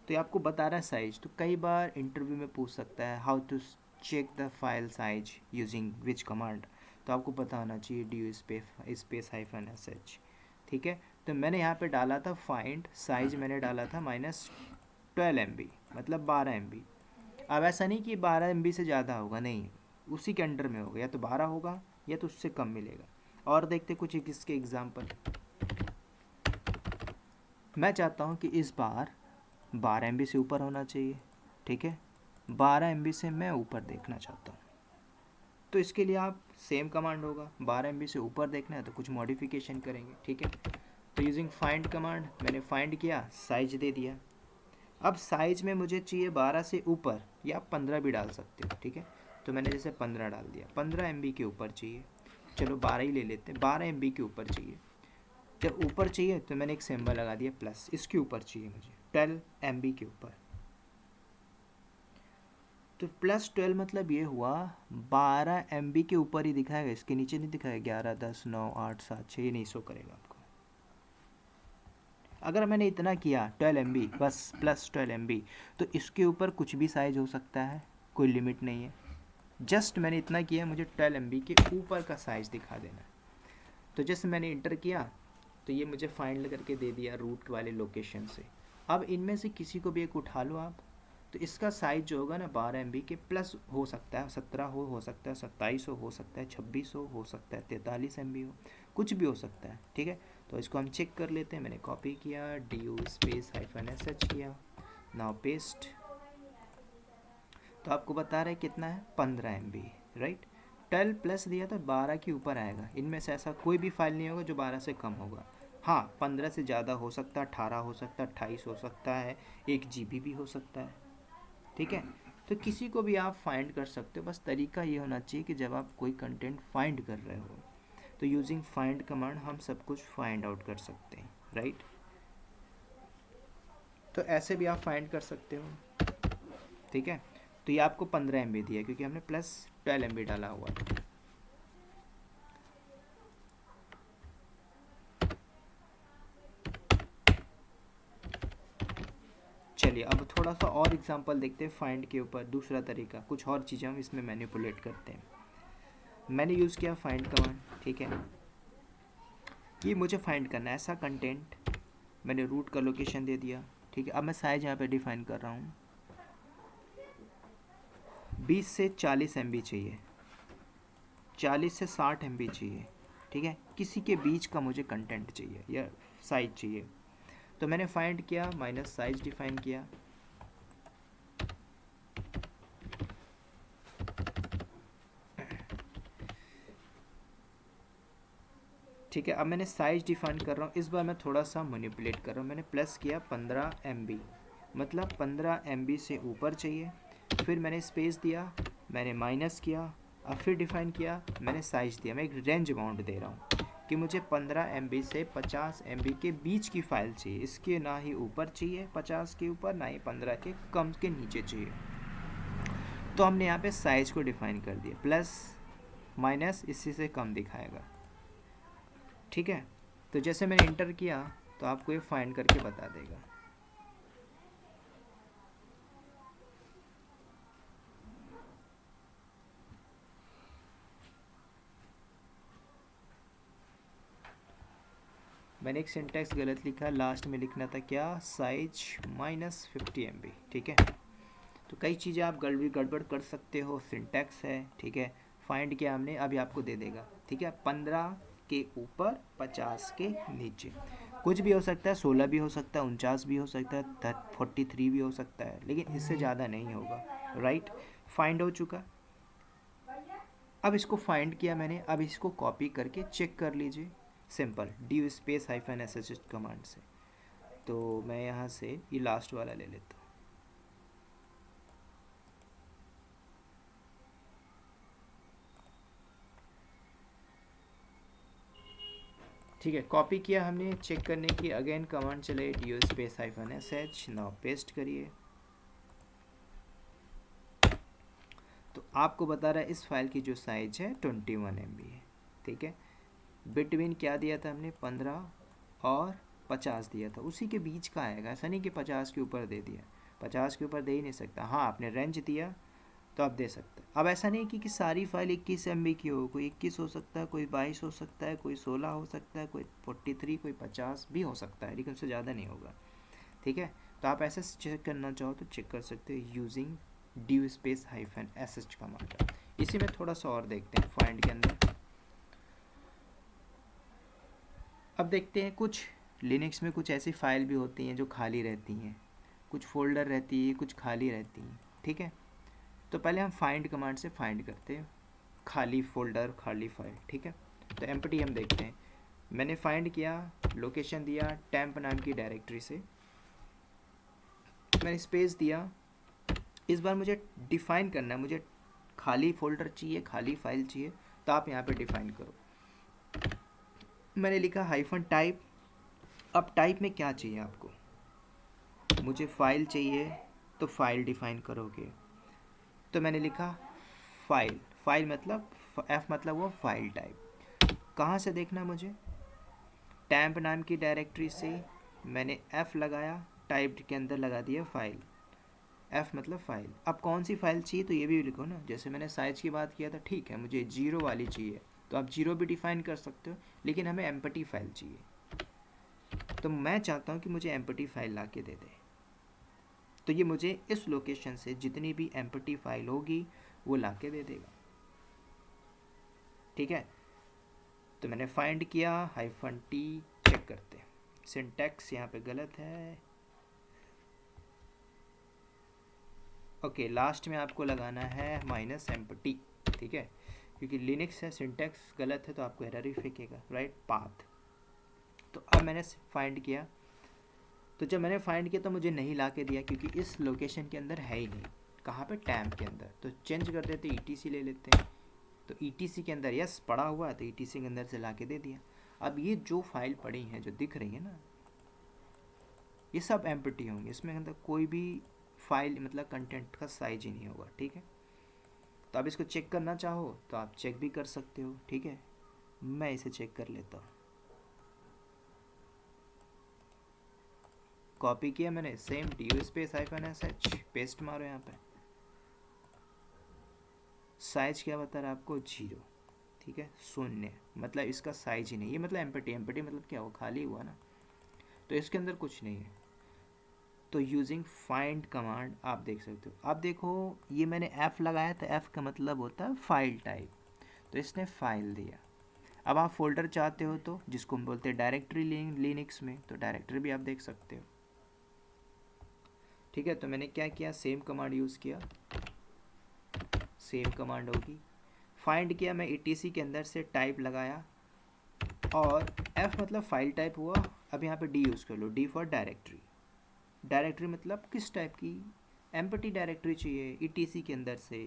S2: तो ये आपको बता रहा है साइज। तो कई बार इंटरव्यू में पूछ सकता है how to check the file size using which command, तो आपको पता होना चाहिए du स्पेस -sh। ठीक है, तो मैंने यहाँ पे डाला था फाइंड साइज, मैंने डाला था -12 MB, मतलब 12 MB। अब ऐसा नहीं कि 12 MB से ज़्यादा होगा, नहीं, उसी के अंडर में होगा, या तो 12 होगा या तो उससे कम मिलेगा। और देखते कुछ इसके एग्जाम्पल। मैं चाहता हूँ कि इस बार 12 MB से ऊपर होना चाहिए। ठीक है, 12 MB से मैं ऊपर देखना चाहता हूँ, तो इसके लिए आप सेम कमांड होगा, 12 MB से ऊपर देखना है तो कुछ मॉडिफिकेशन करेंगे। ठीक है, तो यूजिंग फाइंड कमांड मैंने फाइंड किया, साइज दे दिया। अब साइज में मुझे चाहिए 12 से ऊपर, या आप 15 भी डाल सकते हो। ठीक है, तो मैंने जैसे 15 डाल दिया, 15 MB के ऊपर चाहिए, चलो 12 ही ले लेते हैं, 12 MB के ऊपर चाहिए। जब ऊपर चाहिए तो मैंने एक सिंबल लगा दिया प्लस, इसके ऊपर चाहिए मुझे 12 MB के ऊपर। तो +12 मतलब ये हुआ 12 MB के ऊपर ही दिखाएगा, इसके नीचे नहीं दिखाएगा। 11, 10, 9, 8, 7, 6 ये नहीं शो करेगा आपको। अगर मैंने इतना किया 12 MB बस, +12 MB, तो इसके ऊपर कुछ भी साइज हो सकता है, कोई लिमिट नहीं है। जस्ट मैंने इतना किया, मुझे 12 MB के ऊपर का साइज दिखा देना है। तो जैसे मैंने इंटर किया तो ये मुझे फाइंड करके दे दिया रूट वाले लोकेशन से। अब इनमें से किसी को भी एक उठा लो आप, तो इसका साइज जो होगा ना 12 MB के प्लस हो सकता है, 17 हो सकता है, 27 हो सकता है, 26 हो सकता है, 43 MB हो, कुछ भी हो सकता है। ठीक है, तो इसको हम चेक कर लेते हैं। मैंने कॉपी किया, du स्पेस -sh किया, नाउ पेस्ट। तो आपको बता रहे कितना है, 15 MB, राइट। 12 प्लस दिया तो 12 के ऊपर आएगा। इनमें से ऐसा कोई भी फाइल नहीं होगा जो 12 से कम होगा। हाँ, 15 से ज़्यादा हो सकता है, 18 हो सकता है, 28 हो सकता है, 1 GB भी हो सकता है। ठीक है, तो किसी को भी आप फाइंड कर सकते हो, बस तरीका ये होना चाहिए कि जब आप कोई कंटेंट फाइंड कर रहे हो तो यूजिंग फाइंड कमांड हम सब कुछ फाइंड आउट कर सकते हैं, राइट। तो ऐसे भी आप फाइंड कर सकते हो। ठीक है, तो ये आपको 15 MB दिया क्योंकि हमने +12 MB डाला हुआ था। चलिए अब थोड़ा सा और एग्जांपल देखते हैं फाइंड के ऊपर, दूसरा तरीका, कुछ और चीज़ें हम इसमें मैनिपुलेट करते हैं। मैंने यूज़ किया फाइंड कमांड। ठीक है, ये मुझे फाइंड करना है ऐसा कंटेंट, मैंने रूट का लोकेशन दे दिया। ठीक है, अब मैं साइज यहाँ पे डिफाइन कर रहा हूँ, 20 से 40 MB चाहिए, 40 से 60 MB चाहिए। ठीक है, किसी के बीच का मुझे कंटेंट चाहिए या साइज चाहिए। तो मैंने फाइंड किया, माइनस साइज डिफाइन किया। ठीक है, अब मैंने साइज डिफाइन कर रहा हूँ, इस बार मैं थोड़ा सा मैनिपुलेट कर रहा हूँ। मैंने प्लस किया 15 MB, मतलब 15 MB से ऊपर चाहिए। फिर मैंने स्पेस दिया, मैंने माइनस किया, अब फिर डिफाइन किया, मैंने साइज दिया। मैं एक रेंज अमाउंट दे रहा हूँ कि मुझे 15 MB से 50 MB के बीच की फ़ाइल चाहिए, इसके ना ही ऊपर चाहिए 50 के ऊपर, ना ही 15 के कम के नीचे चाहिए। तो हमने यहाँ पे साइज़ को डिफाइन कर दिया, प्लस माइनस इसी से कम दिखाएगा। ठीक है, तो जैसे मैंने इंटर किया तो आपको ये फाइंड करके बता देगा। मैंने एक सिंटैक्स गलत लिखा, लास्ट में लिखना था क्या, साइज -50 MB। ठीक है, तो कई चीज़ें आप गड़बड़ कर सकते हो, सिंटैक्स है, ठीक है। फाइंड किया हमने, अभी आपको दे देगा, ठीक है। 15 के ऊपर 50 के नीचे, कुछ भी हो सकता है, 16 भी हो सकता है, 49 भी हो सकता है, 43 भी हो सकता है, लेकिन इससे ज़्यादा नहीं होगा, राइट। फाइंड हो चुका। अब इसको फाइंड किया मैंने, अब इसको कॉपी करके चेक कर लीजिए, simple D space hyphen S H command से। तो मैं यहाँ से ये लास्ट वाला ले लेता हूँ, ठीक है। कॉपी किया हमने, चेक करने की अगेन कमांड चले, D space hyphen S H, now paste करिए। तो आपको बता रहा है इस फाइल की जो साइज है 21 MB है, ठीक है। बिटवीन क्या दिया था हमने, 15 और 50 दिया था, उसी के बीच का आएगा, ऐसा नहीं कि 50 के ऊपर दे दिया, 50 के ऊपर दे ही नहीं सकता। हाँ, आपने रेंज दिया तो आप दे सकते हैं। अब ऐसा नहीं कि सारी फाइल 21 MB की हो, कोई 21 हो सकता है, कोई 22 हो सकता है, कोई 16 हो सकता है, कोई 43, कोई 50 भी हो सकता है, लेकिन उससे ज़्यादा नहीं होगा, ठीक है। तो आप ऐसे चेक करना चाहो तो चेक कर सकते हो using D space hyphen S H command. इसी में थोड़ा सा और देखते हैं फाइंड के अंदर। अब देखते हैं, कुछ लिनक्स में कुछ ऐसी फाइल भी होती हैं जो खाली रहती हैं, कुछ फोल्डर रहती है, कुछ खाली रहती हैं, ठीक है। तो पहले हम फाइंड कमांड से फाइंड करते हैं खाली फोल्डर, खाली फाइल, ठीक है। तो एम्प्टी हम देखते हैं, मैंने फाइंड किया, लोकेशन दिया टेम्प नाम की डायरेक्टरी से, मैंने स्पेस दिया। इस बार मुझे डिफ़ाइन करना है, मुझे खाली फोल्डर चाहिए, खाली फाइल चाहिए, तो आप यहाँ पे डिफ़ाइन करो। मैंने लिखा हाइफन टाइप। अब टाइप में क्या चाहिए आपको, मुझे फाइल चाहिए, तो फाइल डिफ़ाइन करोगे। तो मैंने लिखा फाइल, फाइल मतलब एफ मतलब वो फाइल टाइप। कहाँ से देखना मुझे, टैम्प नाम की डायरेक्टरी से मैंने एफ लगाया, टाइप के अंदर लगा दिया फाइल, एफ मतलब फाइल। अब कौन सी फाइल चाहिए तो ये भी लिखो ना, जैसे मैंने साइज की बात किया था, ठीक है, मुझे 0 वाली चाहिए, तो आप 0 भी डिफाइन कर सकते हो, लेकिन हमें एम्प्टी फाइल चाहिए, तो मैं चाहता हूँ कि मुझे एम्प्टी फाइल ला के दे दे। तो ये मुझे इस लोकेशन से जितनी भी एम्प्टी फाइल होगी वो ला के दे देगा, ठीक है। तो मैंने फाइंड किया, हाइफन टी, चेक करते हैं, सिंटैक्स यहाँ पे गलत है, ओके। लास्ट में आपको लगाना है माइनस एम्प्टी, ठीक है, क्योंकि लिनक्स है, सिंटैक्स गलत है तो आपको एरर ही फेंकेगा, राइट। पाथ। तो अब मैंने फाइंड किया, तो जब मैंने फाइंड किया तो मुझे नहीं ला के दिया, क्योंकि इस लोकेशन के अंदर है ही नहीं। कहाँ पे, टैम्प के अंदर। तो चेंज कर देते, ETC ले लेते हैं, तो ETC के अंदर यस पड़ा हुआ है, तो ETC के अंदर से ला के दे दिया। अब ये जो फाइल पड़ी हैं, जो दिख रही है ना, ये सब एम्प्टी होंगे, इसमें अंदर कोई भी फाइल मतलब कंटेंट का साइज ही नहीं होगा, ठीक है। तो आप इसको चेक करना चाहो तो आप चेक भी कर सकते हो, ठीक है। मैं इसे चेक कर लेता हूँ, कॉपी किया मैंने, same D space hyphen S H, paste मारो यहाँ पे। साइज क्या बता रहा है आपको, 0, ठीक है, शून्य, मतलब इसका साइज ही नहीं, ये मतलब एम्प्टी, एम्प्टी मतलब क्या हुआ, खाली हुआ ना, तो इसके अंदर कुछ नहीं है। तो यूजिंग फाइंड कमांड आप देख सकते हो। अब देखो, ये मैंने एफ लगाया था, एफ का मतलब होता है फाइल टाइप, तो इसने फाइल दिया। अब आप फोल्डर चाहते हो तो, जिसको हम बोलते हैं डायरेक्टरी लिनक्स में, तो डायरेक्टरी भी आप देख सकते हो, ठीक है। तो मैंने क्या किया, सेम कमांड यूज़ किया, सेम कमांड होगी, फाइंड किया मैं, ETC के अंदर से टाइप लगाया, और F मतलब फाइल टाइप हुआ। अब यहाँ पे D यूज़ कर लो, D फॉर डायरेक्टरी। डायरेक्टरी मतलब किस टाइप की, एम्प्टी डायरेक्टरी चाहिए ETC के अंदर से,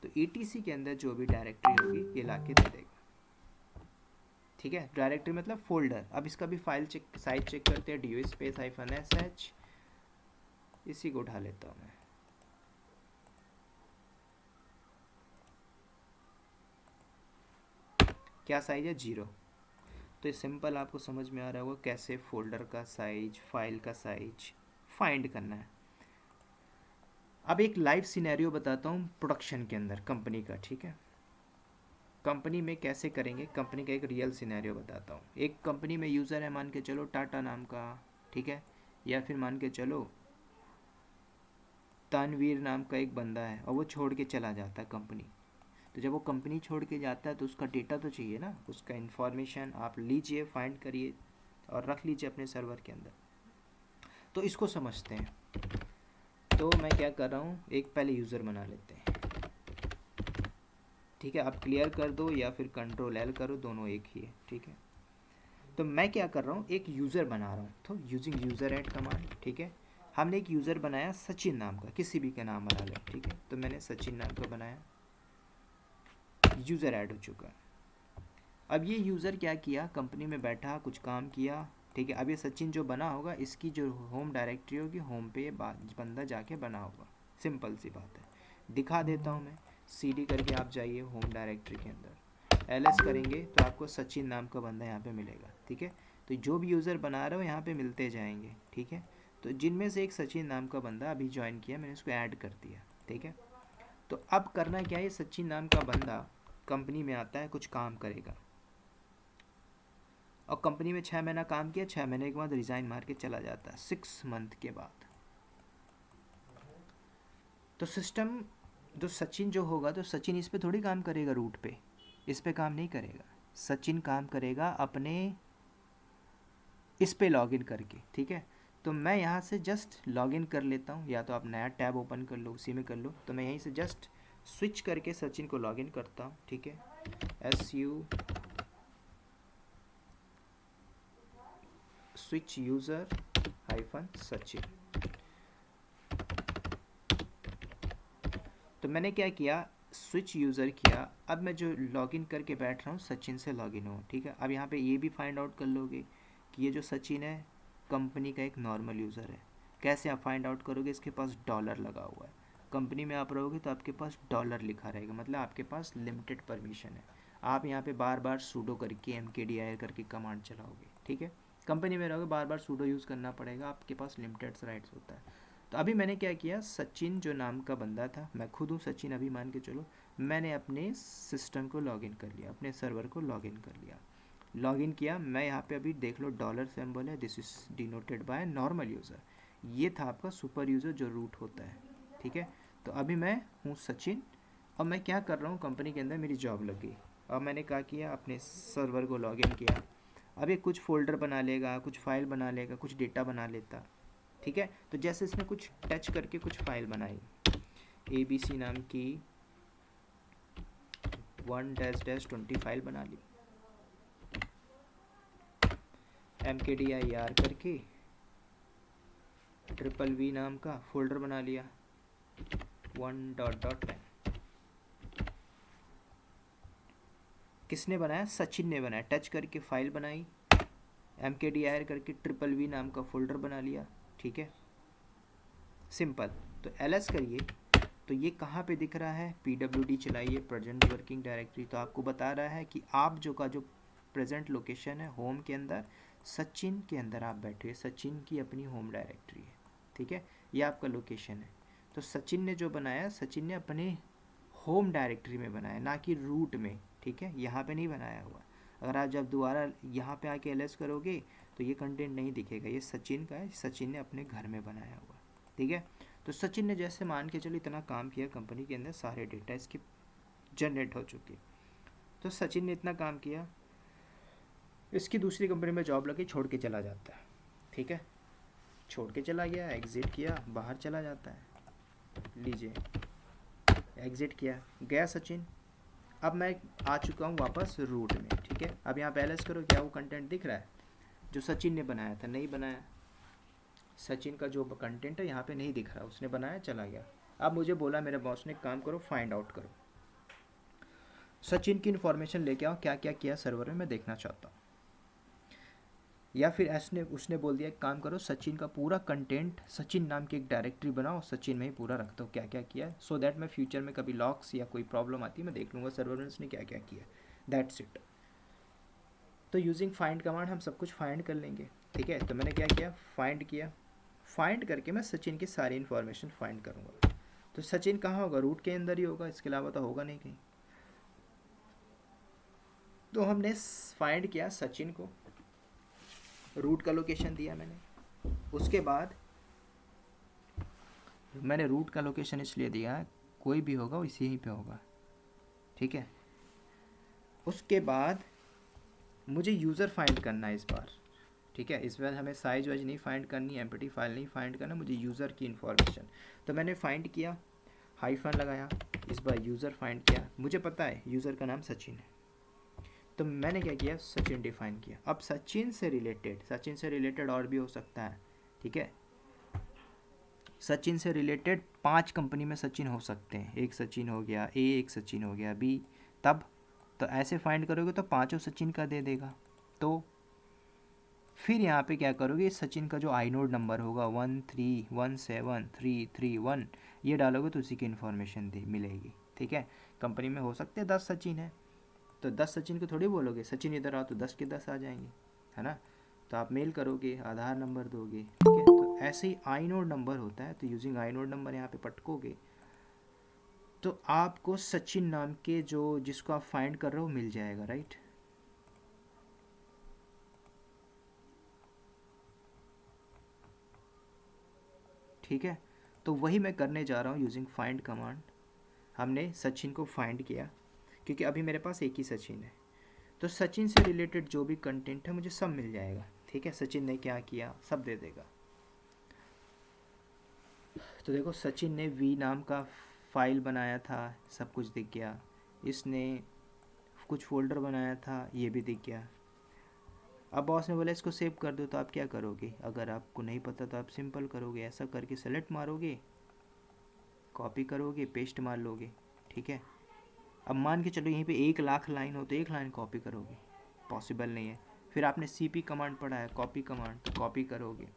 S2: तो ETC के अंदर जो भी डायरेक्टरी होगी ये ला के दे देगा, ठीक है। डायरेक्टरी मतलब फोल्डर। अब इसका भी फाइल चेक, साइज चेक करते हैं, D space hyphen S H, इसी को उठा लेता हूँ मैं, क्या साइज है, 0। तो ये सिंपल आपको समझ में आ रहा होगा कैसे फोल्डर का साइज, फाइल का साइज फाइंड करना है। अब एक लाइव सिनेरियो बताता हूँ प्रोडक्शन के अंदर कंपनी का, ठीक है। कंपनी में कैसे करेंगे, कंपनी का एक रियल सिनेरियो बताता हूँ। एक कंपनी में यूज़र है, मान के चलो टाटा नाम का, ठीक है, या फिर मान के चलो तनवीर नाम का एक बंदा है और वो छोड़ के चला जाता है कंपनी। तो जब वो कंपनी छोड़ के जाता है तो उसका डेटा तो चाहिए ना, उसका इन्फॉर्मेशन आप लीजिए, फाइंड करिए और रख लीजिए अपने सर्वर के अंदर। तो इसको समझते हैं। तो मैं क्या कर रहा हूँ, एक पहले यूज़र बना लेते हैं, ठीक है। आप क्लियर कर दो या फिर कंट्रोल एल करो, दोनों एक ही है, ठीक है। तो मैं क्या कर रहा हूँ, एक यूज़र बना रहा हूँ। तो यूजिंग यूज़र ऐड कमांड, ठीक है। हमने एक यूज़र बनाया सचिन नाम का, किसी भी का नाम बना लें, ठीक है। तो मैंने सचिन नाम का बनाया, यूज़र ऐड हो चुका है। अब ये यूज़र क्या किया, कंपनी में बैठा कुछ काम किया, ठीक है। अब ये सचिन जो बना होगा, इसकी जो होम डायरेक्टरी होगी, होम पे ये बंदा जाके बना होगा। सिंपल सी बात है, दिखा देता हूँ मैं। CD करके आप जाइए होम डायरेक्टरी के अंदर, LS करेंगे तो आपको सचिन नाम का बंदा यहाँ पे मिलेगा, ठीक है। तो जो भी यूज़र बना रहे हो यहाँ पे मिलते जाएंगे, ठीक है। तो जिनमें से एक सचिन नाम का बंदा अभी ज्वाइन किया, मैंने उसको ऐड कर दिया, ठीक है। तो अब करना क्या है, ये सचिन नाम का बंदा कंपनी में आता है, कुछ काम करेगा और कंपनी में 6 महीना काम किया, 6 महीने के बाद रिज़ाइन मार के चला जाता है 6 मंथ के बाद। तो सिस्टम जो सचिन जो होगा, तो सचिन इस पे थोड़ी काम करेगा, रूट पे इस पे काम नहीं करेगा। सचिन काम करेगा अपने इस पे लॉगिन करके, ठीक है। तो मैं यहाँ से जस्ट लॉगिन कर लेता हूँ, या तो आप नया टैब ओपन कर लो, उसी में कर लो। तो मैं यहीं से जस्ट स्विच करके सचिन को लॉगिन करता हूँ, ठीक है। SU switch user -Sachin. तो मैंने क्या किया, स्विच यूज़र किया। अब मैं जो लॉगिन करके बैठ रहा हूँ, सचिन से लॉगिन हो, ठीक है। अब यहाँ पे ये भी फाइंड आउट कर लोगे कि ये जो सचिन है कंपनी का एक नॉर्मल यूज़र है। कैसे आप फाइंड आउट करोगे, इसके पास डॉलर लगा हुआ है। कंपनी में आप रहोगे तो आपके पास डॉलर लिखा रहेगा, मतलब आपके पास लिमिटेड परमिशन है। आप यहाँ पे बार बार सूडो करके MKDIR करके कमांड चलाओगे, ठीक है। कंपनी में रहोगे, बार बार सूडो यूज़ करना पड़ेगा, आपके पास लिमिटेड राइट्स होता है। तो अभी मैंने क्या किया, सचिन जो नाम का बंदा था, मैं खुद हूँ सचिन अभी मान के चलो, मैंने अपने सिस्टम को लॉगिन कर लिया, अपने सर्वर को लॉगिन कर लिया। लॉगिन किया, मैं यहाँ पे अभी देख लो डॉलर सिंबल है, this is denoted by normal user. ये था आपका सुपर यूज़र जो रूट होता है, ठीक है। तो अभी मैं हूँ सचिन और मैं क्या कर रहा हूँ, कंपनी के अंदर मेरी जॉब लग गई। अब मैंने क्या किया, अपने सर्वर को लॉगिन किया। अब ये कुछ फोल्डर बना लेगा, कुछ फाइल बना लेगा, कुछ डेटा बना लेता, ठीक है। तो जैसे इसमें कुछ टच करके कुछ फाइल बनाई, ABC नाम की 1-20 फाइल बना ली, MKDIR करके VVV नाम का फोल्डर बना लिया 1.10। किसने बनाया, सचिन ने बनाया। टच करके फाइल बनाई, MKDIR करके VVV नाम का फोल्डर बना लिया, ठीक है, सिंपल। तो LS करिए, तो ये कहाँ पे दिख रहा है, PWD चलाइए, प्रेजेंट वर्किंग डायरेक्टरी। तो आपको बता रहा है कि आप जो प्रेजेंट लोकेशन है होम के अंदर, सचिन के अंदर आप बैठे, सचिन की अपनी होम डायरेक्टरी है, ठीक है। ये आपका लोकेशन है। तो सचिन ने जो बनाया, सचिन ने अपने होम डायरेक्टरी में बनाया, ना कि रूट में, ठीक है। यहाँ पे नहीं बनाया हुआ। अगर आप जब दोबारा यहाँ पे आके LS करोगे तो ये कंटेंट नहीं दिखेगा, ये सचिन का है, सचिन ने अपने घर में बनाया हुआ, ठीक है। तो सचिन ने जैसे मान के चलो इतना काम किया कंपनी के अंदर, सारे डेटा इसके जनरेट हो चुके। तो सचिन ने इतना काम किया, इसकी दूसरी कंपनी में जॉब लगी, छोड़ के चला जाता है, ठीक है। छोड़ के चला गया, एग्ज़िट किया, बाहर चला जाता है, लीजिए एग्ज़िट किया, गया सचिन। अब मैं आ चुका हूँ वापस रूट में, ठीक है। अब यहाँ पे LS करो, क्या वो कंटेंट दिख रहा है जो सचिन ने बनाया था, नहीं बनाया। सचिन का जो कंटेंट है यहाँ पे नहीं दिख रहा, उसने बनाया चला गया। अब मुझे बोला मेरे बॉस ने, काम करो फाइंड आउट करो, सचिन की इन्फॉर्मेशन लेके आओ, क्या क्या किया सर्वर में मैं देखना चाहता हूँ। या फिर ऐसने उसने बोल दिया, काम करो सचिन का पूरा कंटेंट, सचिन नाम की एक डायरेक्टरी बनाओ, सचिन में ही पूरा रखता हूँ क्या क्या किया, सो दैट मैं फ्यूचर में कभी लॉक्स या कोई प्रॉब्लम आती है मैं देख लूँगा सर्वर में उसने क्या क्या किया, दैट्स इट। तो यूजिंग फाइंड कमांड हम सब कुछ फाइंड कर लेंगे, ठीक है। तो मैंने क्या किया, फाइंड किया, फाइंड करके मैं सचिन की सारी इन्फॉर्मेशन फाइंड करूँगा। तो सचिन कहाँ होगा, रूट के अंदर ही होगा, इसके अलावा तो होगा नहीं कहीं। तो हमने फाइंड किया सचिन को, रूट का लोकेशन दिया मैंने। उसके बाद मैंने रूट का लोकेशन इसलिए दिया है, कोई भी होगा वो इसी ही पे होगा, ठीक है। उसके बाद मुझे यूज़र फाइंड करना है इस बार, ठीक है। इस बार हमें साइज वाइज नहीं फाइंड करनी, एम्प्टी फाइल नहीं फाइंड करना, मुझे यूज़र की इन्फॉर्मेशन। तो मैंने फाइंड किया, हाइफन लगाया, इस बार यूज़र फाइंड किया, मुझे पता है यूज़र का नाम सचिन है, तो मैंने क्या किया, सचिन डिफाइन किया। अब सचिन से रिलेटेड और भी हो सकता है, ठीक है। सचिन से रिलेटेड 5 कंपनी में सचिन हो सकते हैं, एक सचिन हो गया ए, एक सचिन हो गया बी, तब तो ऐसे फाइंड करोगे तो पांचों सचिन का दे देगा। तो फिर यहाँ पे क्या करोगे, सचिन का जो आई नोड नंबर होगा 1317331, ये डालोगे तो उसी की इन्फॉर्मेशन मिलेगी, ठीक है। कंपनी में हो सकते हैं 10 सचिन है, तो 10 सचिन को थोड़ी बोलोगे सचिन इधर आओ तो 10 के 10 आ जाएंगे, है ना। तो आप मेल करोगे, आधार नंबर दोगे, ठीक है। तो ऐसे ही आई नोड नंबर होता है, तो यूजिंग आई नोड नंबर यहाँ पे पटकोगे तो आपको सचिन नाम के जो जिसको आप फाइंड कर रहे हो मिल जाएगा, राइट। ठीक है, तो वही मैं करने जा रहा हूँ यूजिंग फाइंड कमांड। हमने सचिन को फाइंड किया क्योंकि अभी मेरे पास एक ही सचिन है, तो सचिन से रिलेटेड जो भी कंटेंट है मुझे सब मिल जाएगा, ठीक है। सचिन ने क्या किया सब दे देगा। तो देखो सचिन ने वी नाम का फाइल बनाया था, सब कुछ दिख गया। इसने कुछ फोल्डर बनाया था, ये भी दिख गया। अब बॉस ने बोला इसको सेव कर दो, तो आप क्या करोगे, अगर आपको नहीं पता तो आप सिंपल करोगे, ऐसा करके सेलेक्ट मारोगे, कॉपी करोगे, पेस्ट मार लोगे, ठीक है। अब मान के चलो यहीं पे 1 लाख लाइन हो तो 1 लाइन कॉपी करोगे, पॉसिबल नहीं है। फिर आपने CP कमांड पढ़ा है, कॉपी कमांड, तो कॉपी करोगे।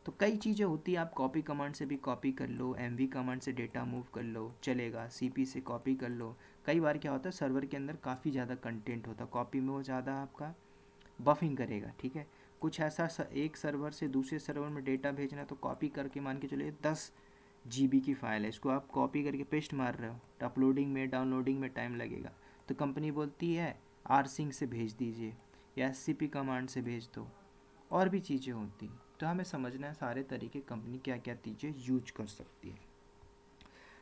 S2: तो कई चीज़ें होती हैं, आप कॉपी कमांड से भी कॉपी कर लो, MV कमांड से डेटा मूव कर लो, चलेगा। CP से कॉपी कर लो। कई बार क्या होता है, सर्वर के अंदर काफ़ी ज़्यादा कंटेंट होता है, कॉपी में वो ज़्यादा आपका बफिंग करेगा, ठीक है। कुछ ऐसा एक सर्वर से दूसरे सर्वर में डेटा भेजना है, तो कॉपी करके मान के चलिए 10 GB की फ़ाइल है, इसको आप कॉपी करके पेस्ट मार रहे हो, तो अपलोडिंग में डाउनलोडिंग में टाइम लगेगा। तो कंपनी बोलती है rsync से भेज दीजिए या SCP कमांड से भेज दो, और भी चीज़ें होती हैं। तो हमें समझना है सारे तरीके कंपनी क्या क्या चीज़ें यूज कर सकती है।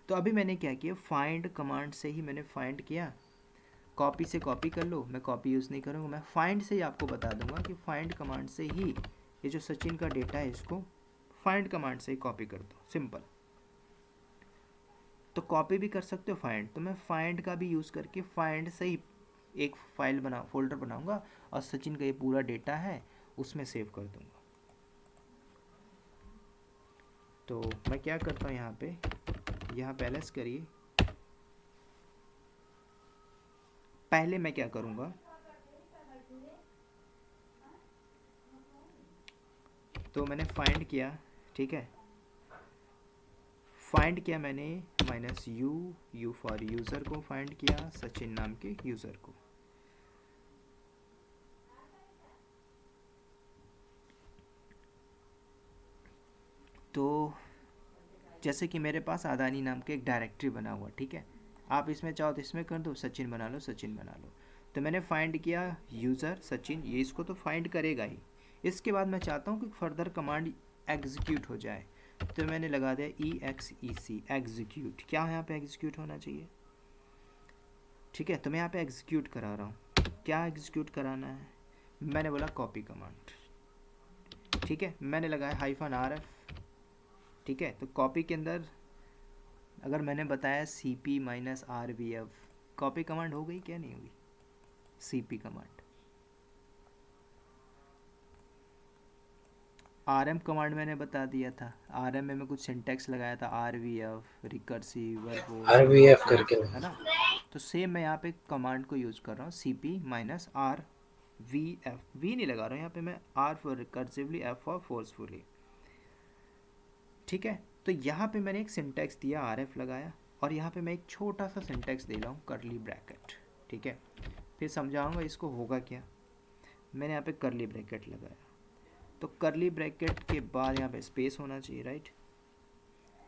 S2: तो अभी मैंने क्या किया, फाइंड कमांड से ही मैंने फाइंड किया। कॉपी से कॉपी कर लो, मैं कॉपी यूज़ नहीं करूँगा, मैं फाइंड से ही आपको बता दूंगा कि फाइंड कमांड से ही ये जो सचिन का डेटा है इसको फाइंड कमांड से ही कॉपी कर दो, सिंपल। तो कॉपी भी कर सकते हो फाइंड, तो मैं फाइंड का भी यूज़ करके फाइंड से ही एक फाइल फोल्डर बनाऊंगा और सचिन का ये पूरा डेटा है उसमें सेव कर दूंगा। तो मैं क्या करता हूँ यहाँ पे एलएस करिए। पहले मैं क्या करूँगा, तो मैंने फाइंड किया, ठीक है। फाइंड किया मैंने -u फॉर यूज़र को फाइंड किया, सचिन नाम के यूज़र को। तो जैसे कि मेरे पास अदानी नाम के एक डायरेक्टरी बना हुआ, ठीक है। आप इसमें चाहो तो इसमें कर दो, सचिन बना लो, सचिन बना लो। तो मैंने फाइंड किया यूज़र सचिन, ये इसको तो फाइंड करेगा ही। इसके बाद मैं चाहता हूँ कि फर्दर कमांड एग्जीक्यूट हो जाए, तो मैंने लगा दिया EXEC एग्जीक्यूट। क्या यहाँ पे एग्जीक्यूट होना चाहिए, ठीक है। तो मैं यहाँ पे एग्जीक्यूट करा रहा हूँ। क्या एग्जीक्यूट कराना है, मैंने बोला कॉपी कमांड, ठीक है। मैंने लगाया -RF, ठीक है। तो कॉपी के अंदर अगर मैंने बताया CP -RVF, कॉपी कमांड हो गई क्या नहीं हुई, CP कमांड। RM कमांड मैंने बता दिया था, RM में मैं कुछ सिंटेक्स लगाया था, RVF, recursive, verbose,
S3: RVF
S2: multiplex,
S3: करके
S2: है ना। तो सेम मैं यहाँ पे कमांड को यूज़ कर रहा हूँ, CP -RVF, वी नहीं लगा रहा हूँ यहाँ पे मैं, R for recursively, F for forcefully, ठीक है। तो यहाँ पे मैंने एक सिंटेक्स दिया, RF लगाया, और यहाँ पे मैं एक छोटा सा सिंटेक्स दे रहा हूँ, करली ब्रैकेट, ठीक है। फिर समझाऊंगा इसको होगा क्या। मैंने यहाँ पे करली ब्रैकेट लगाया, तो करली ब्रैकेट के बाद यहाँ पे स्पेस होना चाहिए, राइट।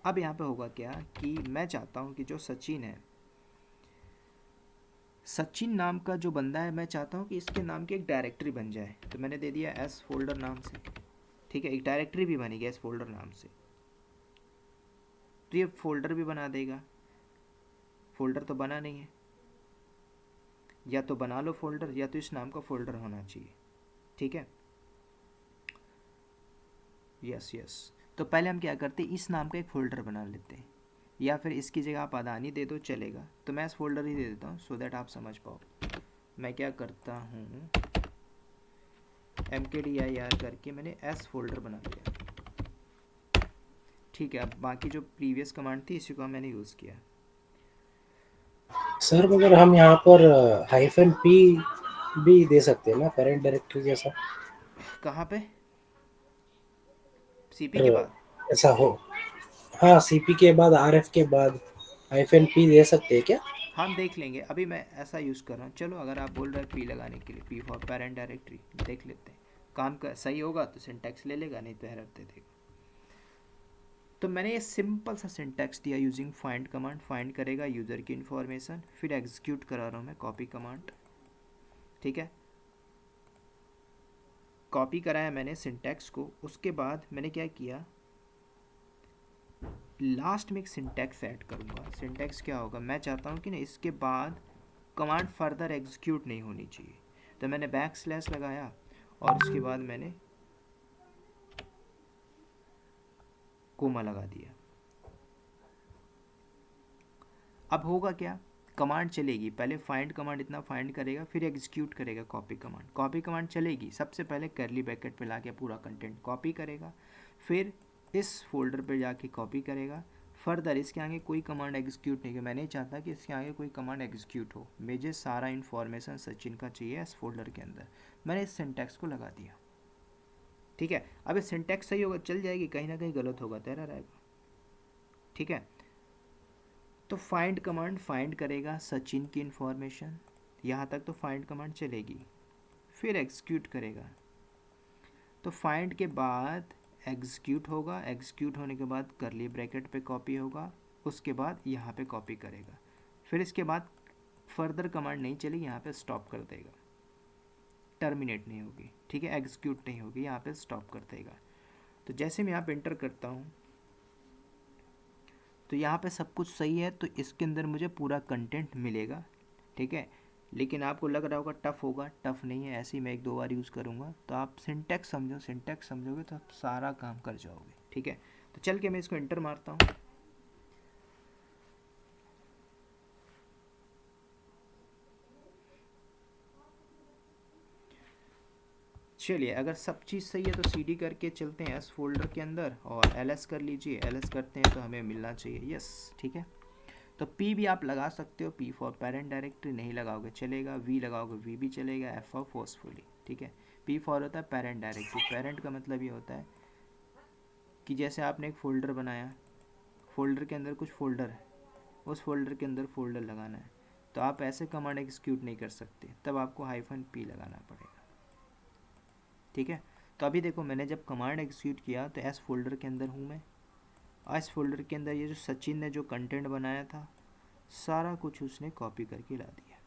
S2: अब यहाँ पे होगा क्या कि मैं चाहता हूँ कि जो सचिन है, सचिन नाम का जो बंदा है, मैं चाहता हूँ कि इसके नाम की एक डायरेक्टरी बन जाए, तो मैंने दे दिया S फोल्डर नाम से, ठीक है। एक डायरेक्टरी भी बनी गई S फोल्डर नाम से। तो ये फोल्डर भी बना देगा। फोल्डर तो बना नहीं है, या तो बना लो फोल्डर, या तो इस नाम का फोल्डर होना चाहिए। ठीक है, यस यस। तो पहले हम क्या करते हैं, इस नाम का एक फ़ोल्डर बना लेते हैं, या फिर इसकी जगह आप अदानी दे दो चलेगा, तो मैं इस फोल्डर ही दे देता हूँ सो दैट आप समझ पाओ। मैं क्या करता हूँ, mkdir करके मैंने s फोल्डर बना लिया। ठीक है, अब बाकी जो प्रीवियस कमांड थी इसी को मैंने यूज़ किया।
S3: सर मगर हम यहाँ पर हाइफन पी भी दे सकते हैं ना, पेरेंट डायरेक्टरी जैसा?
S2: कहाँ पे, cp के बाद?
S3: अगर ऐसा हो, हाँ सीपी के बाद आरएफ के बाद हाइफन पी दे सकते हैं क्या?
S2: हम देख लेंगे, अभी मैं ऐसा यूज़ कर रहा हूँ। चलो अगर आप बोल रहे हैं पी लगाने के लिए, पी फॉर पेरेंट डायरेक्टरी, देख लेते हैं। काम का सही होगा तो सिंटैक्स ले लेगा, नहीं तो एरर दे देगा। तो मैंने ये सिंपल सा सिंटैक्स दिया, यूजिंग फाइंड कमांड। फाइंड करेगा यूज़र की इन्फॉर्मेशन, फिर एग्जीक्यूट करा रहा हूँ मैं कॉपी कमांड। ठीक है, कॉपी कराया मैंने सिंटैक्स को। उसके बाद मैंने क्या किया, लास्ट में एक सिंटैक्स ऐड करूँगा। सिंटैक्स क्या होगा, मैं चाहता हूँ कि ना इसके बाद कमांड फर्दर एग्जीक्यूट नहीं होनी चाहिए, तो मैंने बैक स्लैश लगाया और उसके बाद मैंने कोमा लगा दिया। अब होगा क्या, कमांड चलेगी, पहले फाइंड कमांड इतना फाइंड करेगा, फिर एग्जीक्यूट करेगा कॉपी कमांड। कॉपी कमांड चलेगी, सबसे पहले करली ब्रैकेट पे लाके पूरा कंटेंट कॉपी करेगा, फिर इस फोल्डर पे जाके कॉपी करेगा। फर्दर इसके आगे कोई कमांड एग्जीक्यूट नहीं, मैं नहीं चाहता कि इसके आगे कोई कमांड एग्जीक्यूट हो, मुझे सारा इन्फॉर्मेशन सचिन का चाहिए इस फोल्डर के अंदर। मैंने इस सिंटैक्स को लगा दिया। ठीक है, अब ये सिंटैक्स सही होगा चल जाएगी, कहीं ना कहीं गलत होगा तेरा रहेगा। ठीक है, तो फाइंड कमांड फाइंड करेगा सचिन की इन्फॉर्मेशन, यहाँ तक तो फाइंड कमांड चलेगी। फिर एग्जीक्यूट करेगा, तो फाइंड के बाद एग्जीक्यूट होगा, एग्जीक्यूट होने के बाद करली ब्रैकेट पे कॉपी होगा, उसके बाद यहाँ पे कॉपी करेगा। फिर इसके बाद फर्दर कमांड नहीं चलेगी, यहाँ पे स्टॉप कर देगा, टर्मिनेट नहीं होगी। ठीक है, एग्जीक्यूट नहीं होगी, यहाँ पे स्टॉप कर देगा। तो जैसे मैं यहाँ पे एंटर करता हूँ तो यहाँ पे सब कुछ सही है, तो इसके अंदर मुझे पूरा कंटेंट मिलेगा। ठीक है, लेकिन आपको लग रहा होगा टफ़ होगा, टफ़ नहीं है, ऐसे ही मैं एक दो बार यूज़ करूँगा। तो आप सिंटैक्स समझो, सिंटैक्स समझोगे तो आप सारा काम कर जाओगे। ठीक है, तो चल के मैं इसको एंटर मारता हूँ। चलिए, अगर सब चीज़ सही है तो cd करके चलते हैं एस फोल्डर के अंदर, और ls कर लीजिए। ls करते हैं तो हमें मिलना चाहिए यस। ठीक है, तो p भी आप लगा सकते हो, p फॉर पेरेंट डायरेक्टरी, नहीं लगाओगे चलेगा, v लगाओगे v भी चलेगा, f फॉर फोर्सफुली। ठीक है, p फॉर होता है पेरेंट डायरेक्टरी। पेरेंट का मतलब ये होता है कि जैसे आपने एक फ़ोल्डर बनाया, फ़ोल्डर के अंदर कुछ फ़ोल्डर है, उस फोल्डर के अंदर फ़ोल्डर लगाना है, तो आप ऐसे कमांड एग्जीक्यूट नहीं कर सकते, तब आपको -p लगाना पड़ेगा। ठीक है, तो अभी देखो मैंने जब कमांड एग्जीक्यूट किया तो एस फोल्डर के अंदर हूँ मैं, एस फोल्डर के अंदर ये जो सचिन ने जो कंटेंट बनाया था सारा कुछ उसने कॉपी करके ला दिया।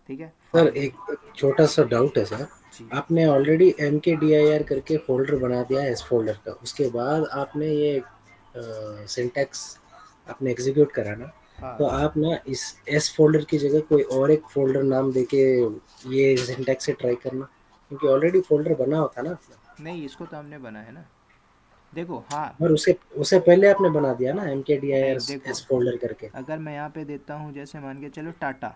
S2: ठीक है,
S3: सर
S2: फाइंड।
S3: एक छोटा सा डाउट है सर,
S2: जी
S3: आपने ऑलरेडी एम के डी आई आर करके फोल्डर बना दिया है इस फोल्डर का, उसके बाद आपने ये सिंटैक्स आपने एग्जीक्यूट करा ना,
S2: हाँ,
S3: तो आप ना इस एस फोल्डर की जगह कोई और एक फोल्डर नाम देके ये सिंटैक्स से ट्राई करना, क्योंकि ऑलरेडी फोल्डर बना होता ना अपना।
S2: नहीं इसको तो हमने बनाया ना, देखो हाँ।
S3: और उसे उसे पहले आपने बना दिया ना एम के डी आई आर
S2: नहीं देखो,
S3: एस फोल्डर करके।
S2: अगर मैं यहाँ पे देता हूँ, जैसे मान के चलो टाटा,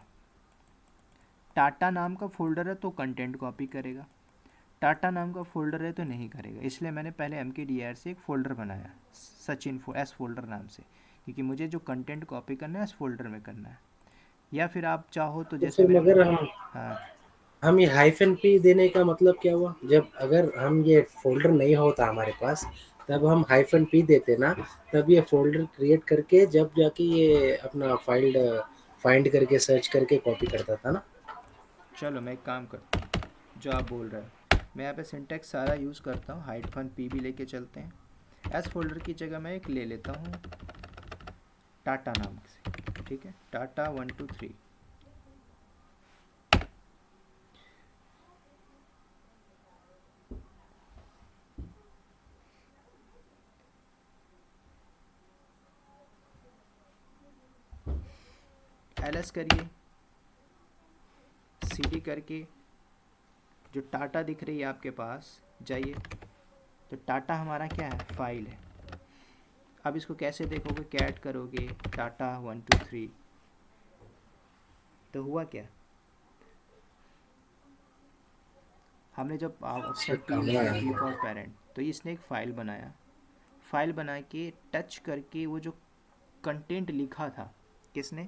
S2: टाटा नाम का फोल्डर है तो कंटेंट कॉपी करेगा, टाटा नाम का फोल्डर है तो नहीं करेगा। इसलिए मैंने पहले mkdir से एक फ़ोल्डर बनाया सचिन एस फोल्डर नाम से, क्योंकि मुझे जो कंटेंट कॉपी करना है इस फोल्डर में करना है। या फिर आप चाहो तो
S3: तो
S2: जैसे
S3: फिर
S2: मेरे,
S3: मगर
S2: हाँ
S3: हम ये हाइफन पी देने का मतलब क्या हुआ, जब अगर हम ये फोल्डर नहीं होता हमारे पास तब हम हाइफन पी देते ना, तब ये फोल्डर क्रिएट करके जब जाके ये अपना फाइल फाइंड करके सर्च करके कॉपी करता था ना।
S2: चलो मैं एक काम करता हूँ, जो आप बोल रहे हो मैं यहाँ पे सिंटैक्स सारा यूज़ करता हूँ, -p भी लेके चलते हैं। एस फोल्डर की जगह मैं एक ले लेता हूँ टाटा नाम से। ठीक है, टाटा 123। ls करिए, cd करके जो टाटा दिख रही है आपके पास जाइए, तो टाटा हमारा क्या है, फाइल है। अब इसको कैसे देखोगे, कैट करोगे टाटा 123, तो हुआ क्या, हमने जब
S3: अच्छा
S2: ऑप्शन पी
S3: कमरा
S2: लिया
S3: आ
S2: पी
S3: गया।
S2: फॉर पेरेंट, तो इसने एक फ़ाइल बनाया, फाइल बना के टच करके वो जो कंटेंट लिखा था किसने,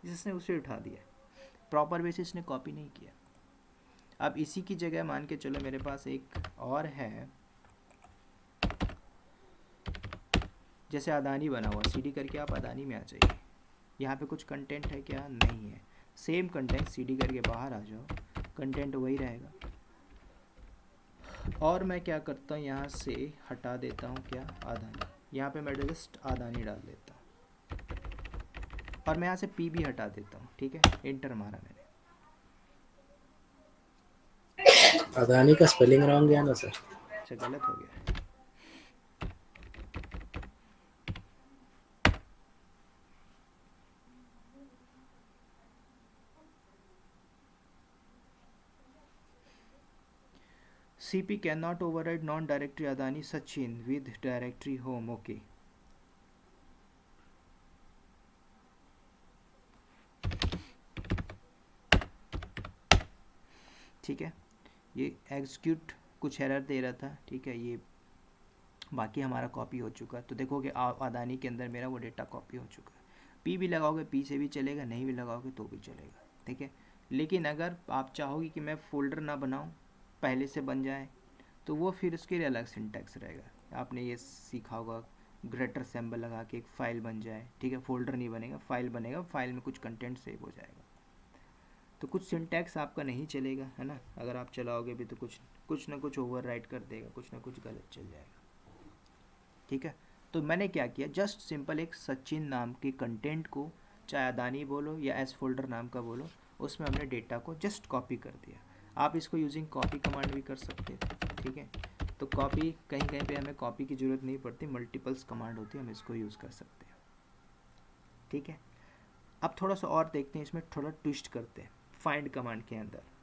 S2: जिसने उसे उठा दिया, प्रॉपर वे से इसने कॉपी नहीं किया। अब इसी की जगह मान के चलो मेरे पास एक और है, जैसे अदानी बना हुआ, सीडी करके आप अदानी में आ जाइए, यहाँ पे कुछ कंटेंट है क्या, नहीं है, सेम कंटेंट सीडी करके बाहर आ जाओ, कंटेंट वही रहेगा। और मैं क्या करता हूँ, यहाँ से हटा देता हूँ क्या, अदानी, यहाँ पे मैं जस्ट अदानी डाल देता हूँ, और मैं यहाँ से पी भी हटा देता हूँ, ठीक है, इंटर मारा मैंने।
S3: अदानी का स्पेलिंग रॉन्ग है ना सर?
S2: अच्छा गलत हो गया, CP cannot override non-directory Adani Sachin with directory home, okay। ठीक है, ये एग्जीक्यूट कुछ एरर दे रहा था, ठीक है, ये बाकी हमारा कॉपी हो चुका, तो देखोगे अदानी के अंदर मेरा वो डेटा कॉपी हो चुका है। पी भी लगाओगे पी से भी चलेगा, नहीं भी लगाओगे तो भी चलेगा, ठीक है। लेकिन अगर आप चाहोगे कि मैं फ़ोल्डर ना बनाऊँ, पहले से बन जाए, तो वो फिर उसके लिए अलग सिंटैक्स रहेगा। आपने ये सीखा होगा, ग्रेटर सिंबल लगा के एक फ़ाइल बन जाए, ठीक है, फ़ोल्डर नहीं बनेगा, फ़ाइल बनेगा, फ़ाइल में कुछ कंटेंट सेव हो जाएगा। तो कुछ सिंटैक्स आपका नहीं चलेगा, है ना, अगर आप चलाओगे भी तो कुछ ना कुछ ओवरराइट कर देगा, कुछ ना कुछ गलत चल जाएगा, ठीक है। तो मैंने क्या किया, जस्ट सिंपल एक सचिन नाम के कंटेंट को, चाहे अदानी बोलो या एस फोल्डर नाम का बोलो, उसमें हमने डेटा को जस्ट कॉपी कर दिया। आप इसको यूजिंग कॉपी कमांड भी कर सकते हैं, ठीक है। तो कॉपी कहीं कहीं पे हमें कॉपी की ज़रूरत नहीं पड़ती, मल्टीपल्स कमांड होती है, हम इसको यूज़ कर सकते हैं, ठीक है। अब थोड़ा सा और देखते हैं, इसमें थोड़ा ट्विस्ट करते हैं फाइंड कमांड के अंदर।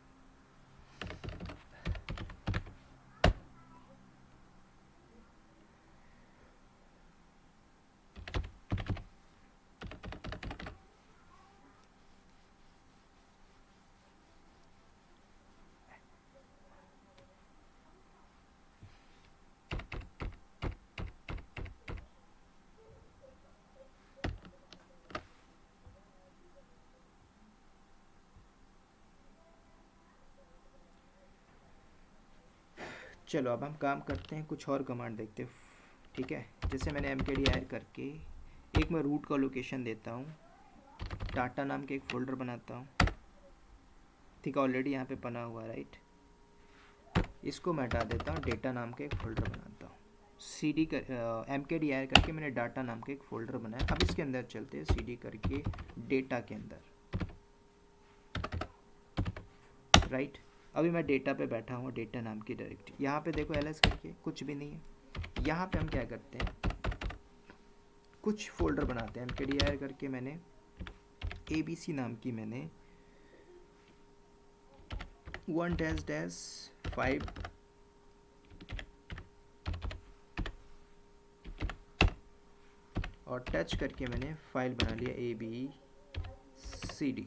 S2: चलो अब हम काम करते हैं, कुछ और कमांड देखते हैं, ठीक है। जैसे मैंने mkdir करके एक मैं रूट का लोकेशन देता हूँ, टाटा नाम के एक फ़ोल्डर बनाता हूँ, ठीक है, ऑलरेडी यहाँ पे बना हुआ, राइट। इसको मैं हटा देता हूँ, डेटा नाम का एक फ़ोल्डर बनाता हूँ, cd कर mkdir करके मैंने डाटा नाम का एक फ़ोल्डर बनाया। अब इसके अंदर चलते हैं, cd करके डेटा के अंदर, राइट। अभी मैं डेटा पे बैठा हूँ, डेटा नाम की डायरेक्टरी, यहाँ पे देखो ls करके कुछ भी नहीं है। यहाँ पे हम क्या करते हैं, कुछ फोल्डर बनाते हैं, mkdir करके मैंने abc नाम की मैंने 1-5 और टच करके मैंने फाइल बना लिया abcd।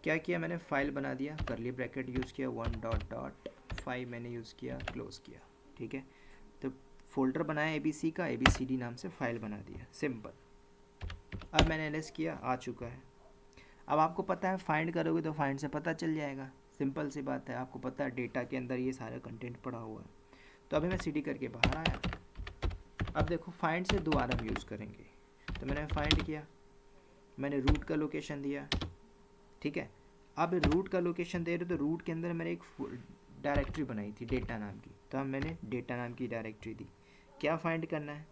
S2: क्या किया मैंने, फाइल बना दिया, करली ब्रैकेट यूज़ किया, 1.5 मैंने यूज़ किया, क्लोज किया, ठीक है। तो फोल्डर बनाया abc का, abcd नाम से फाइल बना दिया, सिंपल। अब मैंने ls किया, आ चुका है। अब आपको पता है फाइंड करोगे तो फाइंड से पता चल जाएगा, सिंपल सी बात है, आपको पता है डेटा के अंदर ये सारा कंटेंट पड़ा हुआ है। तो अभी मैं cd करके बाहर आया, अब देखो फाइंड से दोबारा हम यूज़ करेंगे। तो मैंने फाइंड किया, मैंने रूट का लोकेशन दिया, ठीक है। अब रूट का लोकेशन दे रहे तो रूट के अंदर मैंने एक डायरेक्टरी बनाई थी डेटा नाम की, तो हम मैंने डेटा नाम की डायरेक्टरी दी। क्या फाइंड करना है,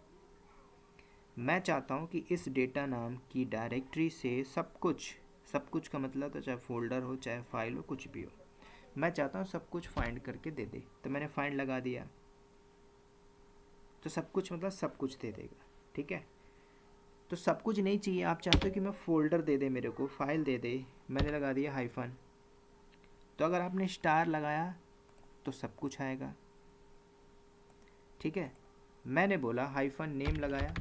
S2: मैं चाहता हूँ कि इस डेटा नाम की डायरेक्टरी से सब कुछ का मतलब तो चाहे फोल्डर हो चाहे फाइल हो कुछ भी हो, मैं चाहता हूँ सब कुछ फाइंड करके दे दे। तो मैंने फाइंड लगा दिया, तो सब कुछ मतलब सब कुछ दे देगा, ठीक है। तो सब कुछ नहीं चाहिए, आप चाहते हो कि मैं फ़ोल्डर दे दे, मेरे को फाइल दे दे, मैंने लगा दिया हाइफन। तो अगर आपने स्टार लगाया तो सब कुछ आएगा, ठीक है। मैंने बोला हाइफन नेम लगाया,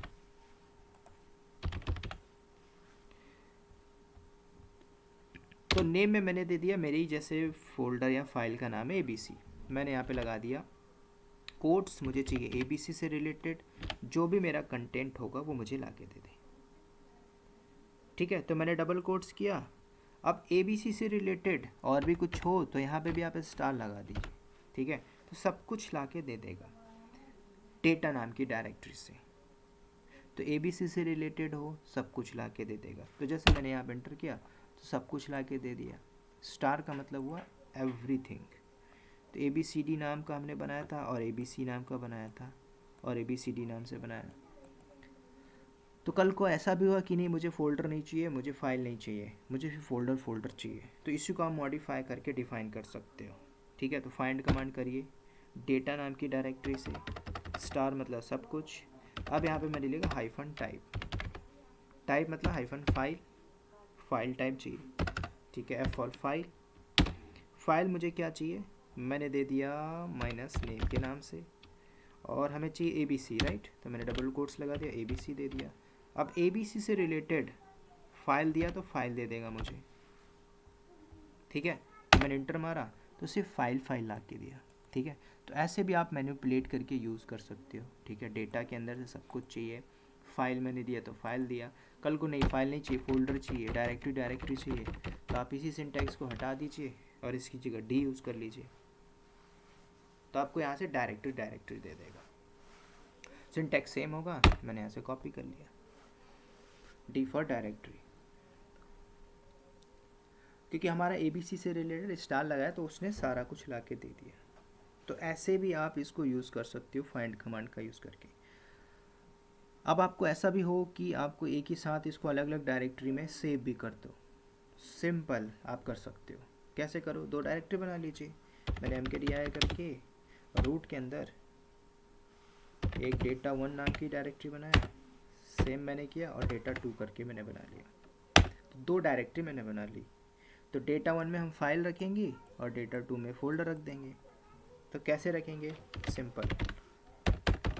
S2: तो नेम में मैंने दे दिया मेरी जैसे फोल्डर या फाइल का नाम है ABC। मैंने यहाँ पे लगा दिया कोड्स, मुझे चाहिए ABC से रिलेटेड जो भी मेरा कंटेंट होगा वो मुझे ला के दे दे, ठीक है। तो मैंने डबल कोट्स किया। अब ABC से रिलेटेड और भी कुछ हो तो यहाँ पे भी आप स्टार लगा दीजिए, ठीक है। तो सब कुछ ला के दे देगा डेटा नाम की डायरेक्टरी से। तो ABC से रिलेटेड हो सब कुछ ला के दे देगा। तो जैसे मैंने यहाँ एंटर किया तो सब कुछ ला के दे दिया। स्टार का मतलब हुआ एवरीथिंग। तो ABCD नाम का हमने बनाया था और ABC नाम का बनाया था और ABCD नाम से बनाया। तो कल को ऐसा भी हुआ कि नहीं मुझे फ़ोल्डर नहीं चाहिए, मुझे फ़ाइल नहीं चाहिए, मुझे फोल्डर चाहिए, तो इसी को आप मॉडिफाई करके डिफ़ाइन कर सकते हो, ठीक है। तो फाइंड कमांड करिए डेटा नाम की डायरेक्टरी से, स्टार मतलब सब कुछ। अब यहाँ पे मैंने लिखा हाइफन टाइप मतलब हाइफन फाइल टाइप चाहिए, ठीक है। F फॉर फाइल मुझे क्या चाहिए, मैंने दे दिया माइनस नेम के नाम से, और हमें चाहिए ABC, राइट। तो मैंने डबल कोट्स लगा दिया, ABC दे दिया। अब ABC से रिलेटेड फाइल दिया तो फाइल दे देगा मुझे, ठीक है। तो मैंने इंटर मारा तो सिर्फ फाइल ला के दिया, ठीक है। तो ऐसे भी आप मैनिपुलेट करके यूज़ कर सकते हो, ठीक है। डेटा के अंदर से सब कुछ चाहिए, फाइल मैंने दिया तो फाइल दिया, कल को नहीं फाइल नहीं चाहिए, फोल्डर चाहिए, डायरेक्टरी चाहिए, तो आप इसी सिंटैक्स को हटा दीजिए और इसकी जगह D यूज़ कर लीजिए, तो आपको यहाँ से डायरेक्टरी दे देगा। सिंटैक्स सेम होगा, मैंने यहाँ से कॉपी कर लिया, D फॉर डायरेक्टरी। क्योंकि हमारा ABC से रिलेटेड स्टार लगाया तो उसने सारा कुछ ला के दे दिया। तो ऐसे भी आप इसको यूज़ कर सकते हो फाइंड कमांड का यूज़ करके। अब आपको ऐसा भी हो कि आपको एक ही साथ इसको अलग अलग डायरेक्टरी में सेव भी कर दो, सिंपल आप कर सकते हो। कैसे करो, 2 डायरेक्टरी बना लीजिए। मैंने mkdir करके रूट के अंदर एक data1 नाम की डायरेक्टरी बनाया, सेम मैंने किया, और data2 करके मैंने बना लिया। तो 2 डायरेक्टरी मैंने बना ली। तो data1 में हम फाइल रखेंगे और data2 में फोल्डर रख देंगे। तो कैसे रखेंगे, सिंपल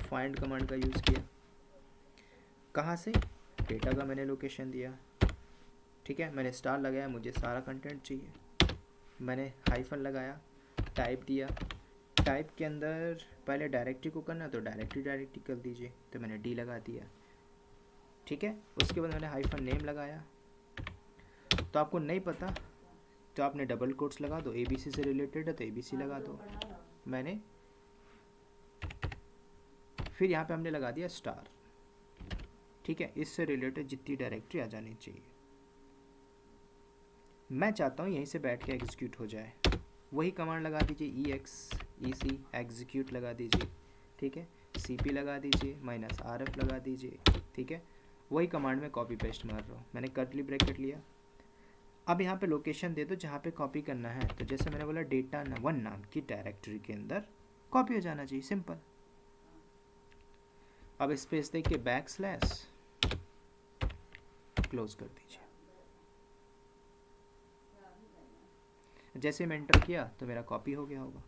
S2: फाइंड कमांड का यूज़ किया। कहाँ से, डेटा का मैंने लोकेशन दिया, ठीक है। मैंने स्टार लगाया, मुझे सारा कंटेंट चाहिए, मैंने हाइफन लगाया, टाइप दिया, टाइप के अंदर पहले डायरेक्टरी को करना तो डायरेक्टरी कर दीजिए, तो मैंने D लगा दिया, ठीक है। उसके बाद मैंने हाइफन नेम लगाया। तो आपको नहीं पता तो आपने डबल कोट्स लगा दो, ABC से रिलेटेड है तो ABC लगा दो, मैंने फिर यहाँ पे हमने लगा दिया स्टार, ठीक है। इससे रिलेटेड जितनी डायरेक्टरी आ जानी चाहिए। मैं चाहता हूँ यहीं से बैठ के एग्जीक्यूट हो जाए, वही कमांड लगा दीजिए, EX एग्जीक्यूट लगा दीजिए, ठीक है। CP लगा दीजिए, -RF लगा दीजिए, ठीक है। वही कमांड में कॉपी पेस्ट मार रहा हूँ, मैंने कर्ली ब्रैकेट लिया। अब यहाँ पे लोकेशन दे दो जहाँ पे कॉपी करना है, तो जैसे मैंने बोला data1 नाम की डायरेक्टरी के अंदर कॉपी हो जाना चाहिए, सिंपल। अब स्पेस दे के बैकस्लैश क्लोज कर दीजिए। जैसे मैं एंटर किया तो मेरा कॉपी हो गया होगा,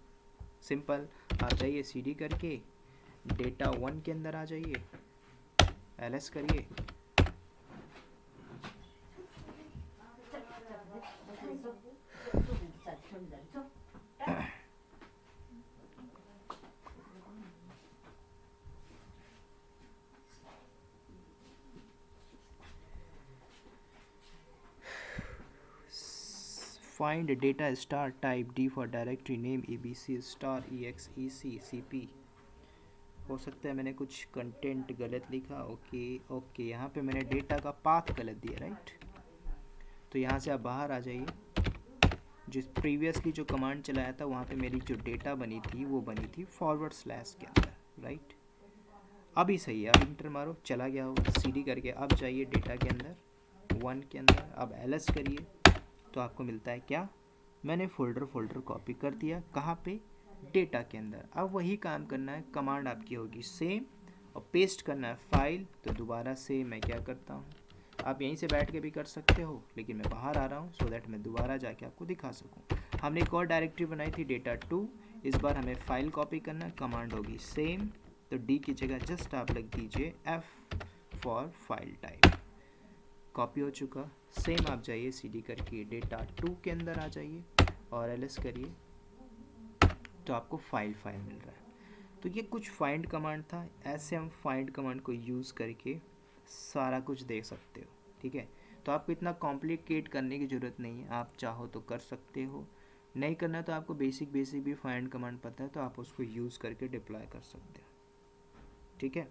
S2: सिंपल। आप जाइए CD करके data1 के अंदर आ जाइए, LS करिए, find data star type D for directory name ABC star EX EC CP। हो सकता है मैंने कुछ कंटेंट गलत लिखा, ओके यहाँ पे मैंने डेटा का पाथ गलत दिया, राइट। तो यहाँ से आप बाहर आ जाइए। जिस प्रीवियसली जो कमांड चलाया था वहाँ पे मेरी जो डेटा बनी थी वो बनी थी // के अंदर, राइट। अभी सही है, अब इंटर मारो, चला गया होगा। CD करके अब जाइए डेटा के अंदर 1 के अंदर, अब LS करिए तो आपको मिलता है क्या, मैंने फोल्डर कॉपी कर दिया, कहाँ पे, डेटा के अंदर। अब वही काम करना है, कमांड आपकी होगी सेम और पेस्ट करना है फाइल, तो दोबारा से मैं क्या करता हूँ, आप यहीं से बैठ के भी कर सकते हो, लेकिन मैं बाहर आ रहा हूँ सो दैट मैं दोबारा जाके आपको दिखा सकूँ। हमने एक और डायरेक्टरी बनाई थी data2, इस बार हमें फाइल कॉपी करना, कमांड होगी सेम, तो डी की जगह जस्ट आप लिख दीजिए F for file type. Copy हो चुका। सेम आप जाइए CD करके data2 के अंदर आ जाइए और ls करिए, तो आपको फाइल मिल रहा है। तो ये कुछ फाइंड कमांड था, ऐसे हम फाइंड कमांड को यूज़ करके सारा कुछ देख सकते हो, ठीक है। तो आपको इतना कॉम्प्लिकेट करने की ज़रूरत नहीं है, आप चाहो तो कर सकते हो, नहीं करना तो आपको बेसिक भी फाइंड कमांड पता है, तो आप उसको यूज़ करके डिप्लॉय कर सकते हो, ठीक है।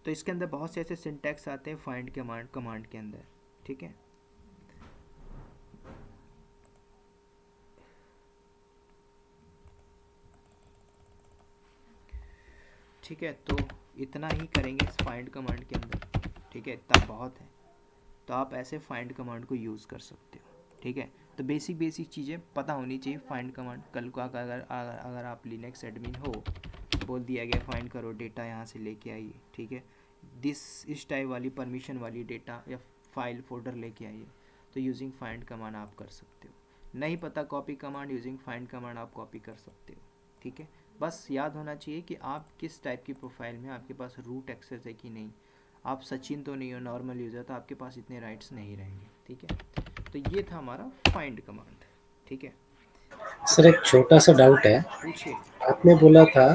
S2: तो इसके अंदर बहुत से ऐसे सिंटैक्स आते हैं फाइंड कमांड के अंदर, ठीक है। ठीक है, तो इतना ही करेंगे इस फाइंड कमांड के अंदर, ठीक है, इतना बहुत है। तो आप ऐसे फाइंड कमांड को यूज़ कर सकते हो, ठीक है। तो बेसिक चीज़ें पता होनी चाहिए फाइंड कमांड। कल को अगर आप लिनक्स एडमिन हो, बोल दिया गया फाइंड करो डेटा यहाँ से लेके आइए, ठीक है, इस टाइप वाली परमिशन वाली डेटा या फाइल फोल्डर लेके आइए, तो यूजिंग फाइंड कमांड आप कर सकते हो। नहीं पता copy command, using find command आप कॉपी कर सकते हो, ठीक है। बस याद होना चाहिए कि आप किस टाइप की प्रोफाइल में, आपके पास रूट एक्सेस है कि नहीं। आप सचिन तो नहीं हो, नॉर्मल यूज़र, तो आपके पास इतने राइट्स नहीं रहेंगे, ठीक है। तो ये था हमारा फाइंड कमांड, ठीक है।
S3: सर एक छोटा सा डाउट है,
S2: पूछिए।
S3: आपने बोला था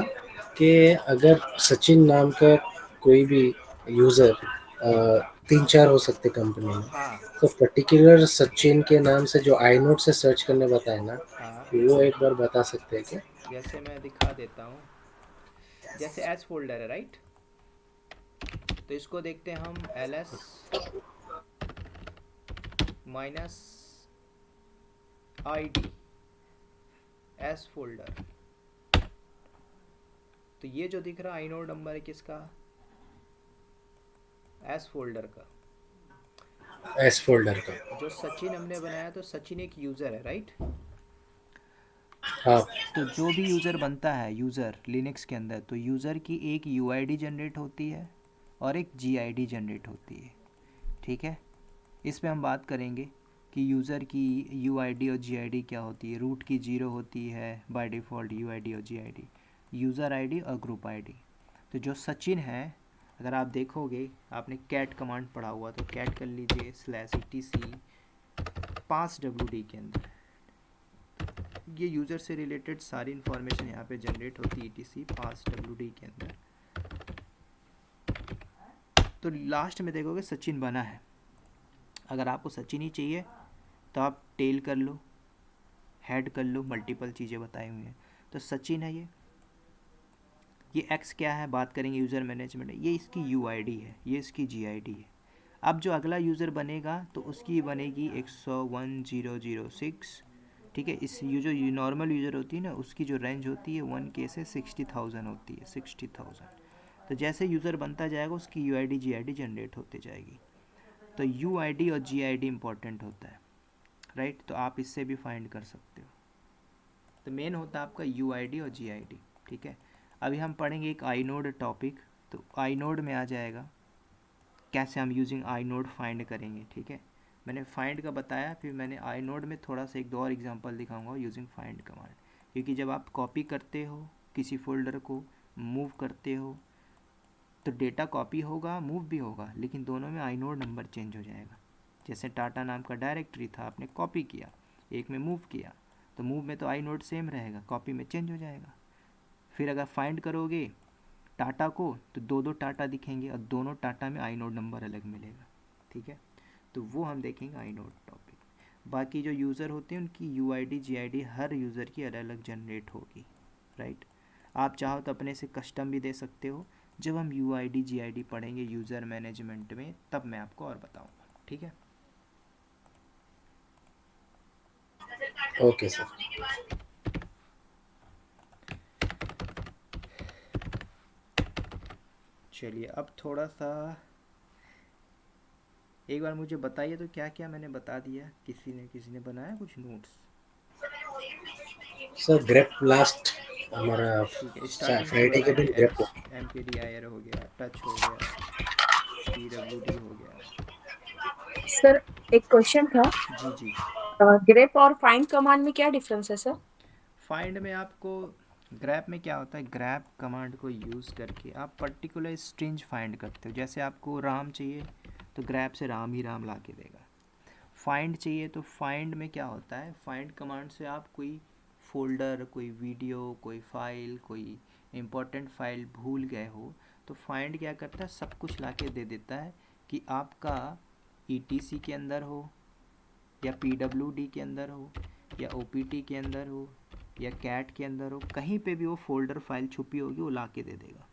S3: कि अगर सचिन नाम का कोई भी यूज़र 3-4 हो सकते कंपनी में,
S2: हाँ
S3: तो पर्टिकुलर सचिन के नाम से जो आई नोट से सर्च करने बताए ना,
S2: हाँ,
S3: वो एक बार बता सकते हैं क्या?
S2: जैसे मैं दिखा देता हूँ, जैसे एस फोल्डर है राइट, तो इसको देखते हैं हम ls minus I D S folder. तो ये जो दिख रहा है आई नोड नंबर है किसका, एस फोल्डर का,
S3: एस फोल्डर का।
S2: जो सचिन हमने बनाया। तो सचिन एक यूज़र है राइट।
S3: हाँ।
S2: तो जो भी यूज़र बनता है, यूज़र लिनक्स के अंदर, तो यूज़र की एक यूआईडी जनरेट होती है और एक जीआईडी जनरेट होती है, ठीक है। इस पे हम बात करेंगे कि यूज़र की यूआईडी और जीआईडी क्या होती है। रूट की 0 होती है बाय डिफ़ॉल्ट यूआईडी और जीआईडी, यूज़र आईडी और ग्रुप आईडी। तो जो सचिन है, अगर आप देखोगे, आपने कैट कमांड पढ़ा हुआ, तो कैट कर लीजिए /etc पास WD के अंदर, ये यूज़र से रिलेटेड सारी इन्फॉर्मेशन यहाँ पे जनरेट होती है etc पास WD के अंदर। तो लास्ट में देखोगे सचिन बना है। अगर आपको सचिन ही चाहिए तो आप टेल कर लो, हेड कर लो, मल्टीपल चीज़ें बताई हुई हैं। तो सचिन है ये एक्स क्या है, बात करेंगे यूज़र मैनेजमेंट, ये इसकी यूआईडी है, ये इसकी जीआईडी है। अब जो अगला यूज़र बनेगा तो उसकी बनेगी 101.0.0.6, ठीक है। इस ये जो नॉर्मल यूज़र होती है ना, उसकी जो रेंज होती है 1K से 60,000 होती है, 60,000। तो जैसे यूज़र बनता जाएगा उसकी यूआईडी जीआईडी जनरेट होती जाएगी। तो यूआईडी और जीआईडी इंपॉर्टेंट होता है राइट, तो आप इससे भी फाइंड कर सकते हो। तो मेन होता है आपका यूआईडी और जीआईडी, ठीक है। अभी हम पढ़ेंगे एक आई नोड टॉपिक, तो आई नोड में आ जाएगा कैसे हम यूजिंग आई नोड फाइंड करेंगे, ठीक है। मैंने फाइंड का बताया, फिर मैंने आई नोड में थोड़ा सा एक दो और एग्जांपल दिखाऊंगा यूजिंग फाइंड कमांड। क्योंकि जब आप कॉपी करते हो किसी फोल्डर को, मूव करते हो, तो डेटा कॉपी होगा, मूव भी होगा, लेकिन दोनों में आई नोड नंबर चेंज हो जाएगा। जैसे टाटा नाम का डायरेक्टरी था, आपने कॉपी किया, एक में मूव किया, तो मूव में तो आई नोड सेम रहेगा, कॉपी में चेंज हो जाएगा। फिर अगर फाइंड करोगे टाटा को, तो दो दो टाटा दिखेंगे और दोनों टाटा में आई नोड नंबर अलग मिलेगा, ठीक है। तो वो हम देखेंगे आई नोड टॉपिक। बाकी जो यूज़र होते हैं उनकी यूआईडी जीआईडी हर यूज़र की अलग अलग जनरेट होगी, राइट। आप चाहो तो अपने से कस्टम भी दे सकते हो। जब हम यूआईडी जीआईडी पढ़ेंगे यूज़र मैनेजमेंट में, तब मैं आपको और बताऊंगा, ठीक है।
S3: Okay sir.
S2: चलिए अब थोड़ा सा एक बार मुझे बताइए, तो क्या क्या मैंने बता दिया, किसी ने बनाया कुछ नोट्स?
S3: सर ग्रेप ब्लास्ट हमारा
S2: ठीक है, स्टार्टिंग से
S3: फ्राइडे के
S2: बताइए।
S3: दिन ग्रेप हो।
S2: एम के डी आई आर हो गया, टच हो गया, पी डब्ल्यू डी हो गया।
S4: सर एक क्वेश्चन था,
S2: जी जी।
S4: ग्रेप और फाइंड कमांड में क्या डिफरेंस है सर?
S2: फाइंड में आपको, ग्रैप में क्या होता है, ग्रैप कमांड को यूज़ करके आप पर्टिकुलर स्ट्रिंग फाइंड करते हो। जैसे आपको राम चाहिए तो ग्रैप से राम ही राम ला के देगा। फाइंड चाहिए तो फाइंड में क्या होता है, फाइंड कमांड से आप कोई फोल्डर, कोई वीडियो, कोई फाइल, कोई इम्पोर्टेंट फाइल भूल गए हो तो फाइंड क्या करता है, सब कुछ ला के दे देता है कि आपका ETC के अंदर हो, या PWD के अंदर हो, या OPT के अंदर हो, या कैट के अंदर हो, कहीं पे भी वो फोल्डर फाइल छुपी होगी वो ला के दे देगा।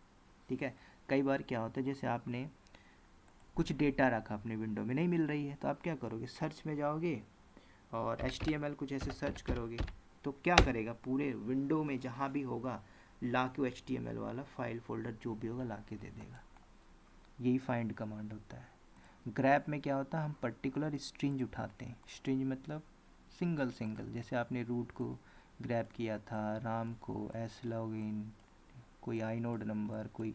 S2: ठीक है। कई बार क्या होता है, जैसे आपने कुछ डेटा रखा अपने विंडो में, नहीं मिल रही है तो आप क्या करोगे, सर्च में जाओगे और HTML कुछ ऐसे सर्च करोगे तो क्या करेगा, पूरे विंडो में जहाँ भी होगा ला के HTML वाला फाइल फोल्डर जो भी होगा ला के दे देगा। यही फाइंड कमांड होता है। ग्रैप में क्या होता है, हम पर्टिकुलर स्ट्रिंग उठाते हैं। स्ट्रिंग मतलब सिंगल सिंगल, जैसे आपने रूट को ग्रैप किया था, राम को एस लॉगिन, कोई आईनोड नंबर, कोई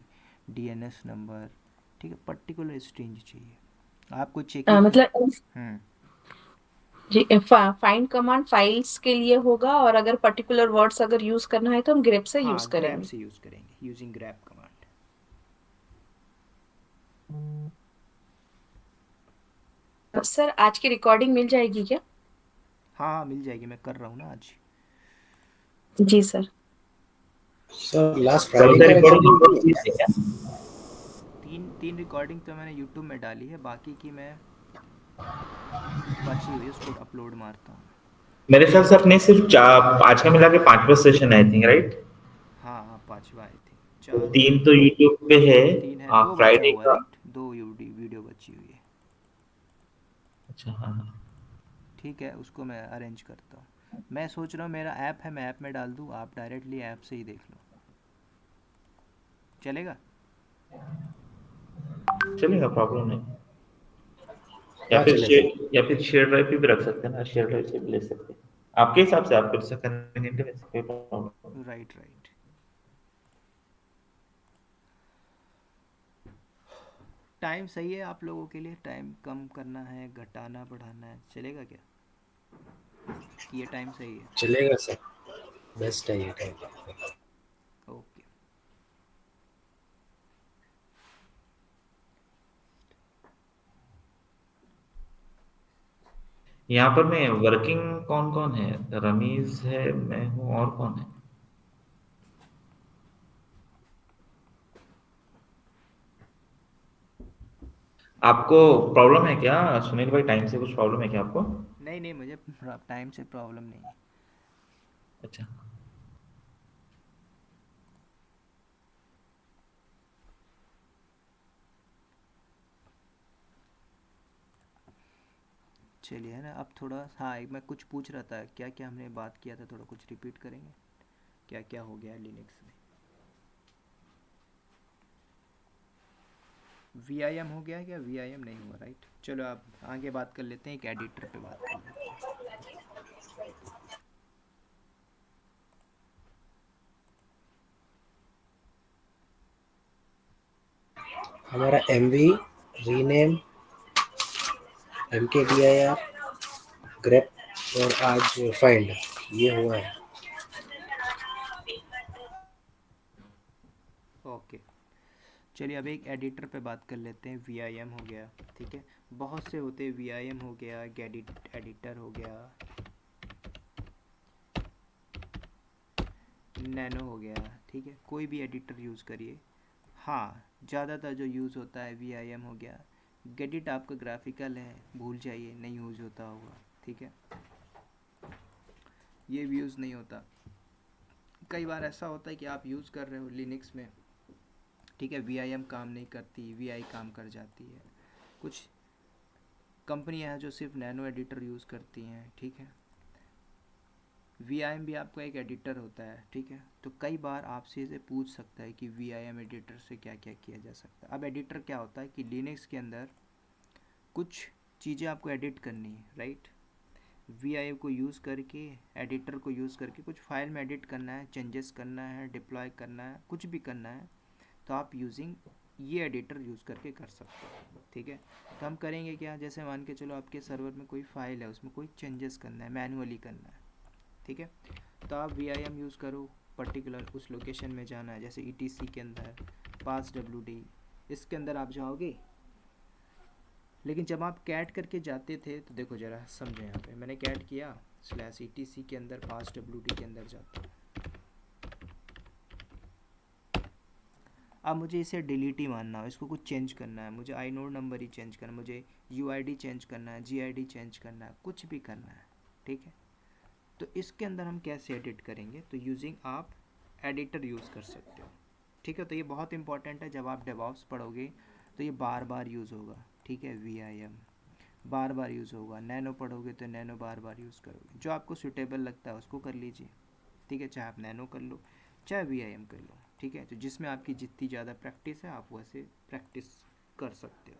S2: DNS नंबर, ठीक है, पर्टिकुलर स्ट्रिंग चाहिए आपको चेकिंग।
S4: मतलब
S2: हम्म।
S4: जी, फाइंड कमांड फाइल्स के लिए होगा, और अगर पर्टिकुलर वर्ड्स अगर यूज करना है तो हम ग्रेप से यूज
S2: हाँ, ग्रैप
S4: करेंगे।
S2: से यूज़ करेंगे, यूजिंग ग्रैप कमांड।
S4: सर आज की रिकॉर्डिंग मिल जाएगी क्या?
S2: हाँ हाँ, मिल जाएगी, मैं कर रहा हूँ ना आज।
S4: जी sir.
S3: Sir last
S1: sir
S3: Friday
S1: उधर
S3: का
S1: रिकॉर्डिंग
S3: रिकॉर्डिंग
S1: होती है क्या?
S2: तीन तीन रिकॉर्डिंग तो मैंने यूट्यूब में डाली है, बाकी की मैं बची हुई उसको अपलोड मारता हूँ।
S1: मेरे ख्याल से अपने सिर्फ चार पांच का मिला के पांचवा सेशन आई थिंक, राइट?
S2: हाँ हाँ, पांचवा आई थी,
S1: तो
S2: चार
S1: तीन तो यूट्यूब पे है।
S2: तीन है,
S1: हाँ,
S2: दो बचा
S1: फ्राइडे
S2: हुआ है,
S1: का।
S2: राइट, दो वीडियो बची हुई है।
S1: अच्छा, हाँ हाँ।
S2: ठीक है, उसको मैं अरेंज करता हूँ। मैं सोच रहा हूँ मेरा ऐप है, मैं ऐप में डाल दूँ, आप डायरेक्टली ऐप से ही देख लो, चलेगा?
S1: चलेगा, प्रॉब्लम नहीं।
S3: हाँ चलेगा।
S1: या फिर शेयर ड्राइव पे भी रख सकते हैं ना, शेयर ड्राइव से भी ले सकते हैं। आपके हिसाब से, आपको जैसा कन्वीनियंट है वैसे कोई प्रॉब्लम।
S2: Right right. टाइम सही है आप लोगों के लिए, टाइम कम करना है, घटाना बढ़ाना है, चलेगा क्या, कि ये टाइम सही है?
S3: चलेगा सर, बेस्ट है ये टाइम।
S2: ओके।
S1: यहाँ पर मैं वर्किंग, कौन कौन है? रमीज है, मैं हूँ, और कौन है? आपको प्रॉब्लम है क्या सुनील भाई, टाइम से कुछ प्रॉब्लम है क्या आपको?
S2: नहीं नहीं, मुझे टाइम से प्रॉब्लम नहीं है।
S1: अच्छा।
S2: चलिए, है ना, अब थोड़ा, हाँ, एक मैं कुछ पूछ रहा था, क्या क्या हमने बात किया था, थोड़ा कुछ रिपीट करेंगे, क्या क्या हो गया है लिनक्स में। VIM हो गया क्या? VIM नहीं हुआ, राइट। चलो आप आगे बात कर लेते हैं, एक एडिटर पे बात कर लेते हैं।
S3: हमारा MV, रीनेम, MKDIR, ग्रेप और आज फाइंड, ये हुआ है।
S2: ओके। चलिए अब एक एडिटर पे बात कर लेते हैं। VIM हो गया, ठीक है, बहुत से होते हैं, VIM हो गया, गेडिट एडिटर हो गया, नैनो हो गया, ठीक है, कोई भी एडिटर यूज़ करिए। हाँ, ज़्यादातर जो यूज़ होता है VIM हो गया। गेडिट आपका ग्राफिकल है, भूल जाइए, नहीं यूज़ होता होगा, ठीक है, ये भी यूज़ नहीं होता। कई बार ऐसा होता है कि आप यूज़ कर रहे हो लिनक्स में, ठीक है, VIM काम नहीं करती, VI काम कर जाती है। कुछ कंपनियां हैं जो सिर्फ नैनो एडिटर यूज़ करती हैं, ठीक है। VIM भी आपका एक एडिटर होता है, ठीक है। तो कई बार आपसे इसे पूछ सकता है कि VIM एडिटर से क्या क्या किया जा सकता है। अब एडिटर क्या होता है कि लिनक्स के अंदर कुछ चीज़ें आपको एडिट करनी है, राइट। VIM को यूज़ करके, एडिटर को यूज़ करके कुछ फाइल में एडिट करना है, चेंजेस करना है, डिप्लॉय करना है, कुछ भी करना है, तो आप यूजिंग ये एडिटर यूज़ करके कर सकते हो, ठीक है। तो हम करेंगे क्या, जैसे मान के चलो आपके सर्वर में कोई फाइल है, उसमें कोई चेंजेस करना है, मैनुअली करना है, ठीक है। तो आप VIM यूज़ करो, पर्टिकुलर उस लोकेशन में जाना है, जैसे ETC के अंदर passwd, इसके अंदर आप जाओगे। लेकिन जब आप कैट करके जाते थे तो देखो ज़रा समझो, यहाँ पे मैंने कैट किया /etc के अंदर passwd के अंदर जाता हूँ। अब मुझे इसे डिलीट ही मानना हो, इसको कुछ चेंज करना है, मुझे inode नंबर ही चेंज करना है, मुझे UID चेंज करना है, GID चेंज करना है, कुछ भी करना है, ठीक है। तो इसके अंदर हम कैसे एडिट करेंगे, तो यूजिंग आप एडिटर यूज़ कर सकते हो, ठीक है। तो ये बहुत इंपॉर्टेंट है, जब आप डेवऑप्स पढ़ोगे तो ये बार बार यूज़ होगा, ठीक है। VIM बार बार यूज़ होगा, नैनो पढ़ोगे तो नैनो बार बार यूज़ करोगे, जो आपको सूटेबल लगता है उसको कर लीजिए, ठीक है। चाहे आप नैनो कर लो, चाहे VIM कर लो, ठीक है। तो जिसमें आपकी जितनी ज़्यादा प्रैक्टिस है आप वैसे प्रैक्टिस कर सकते हो।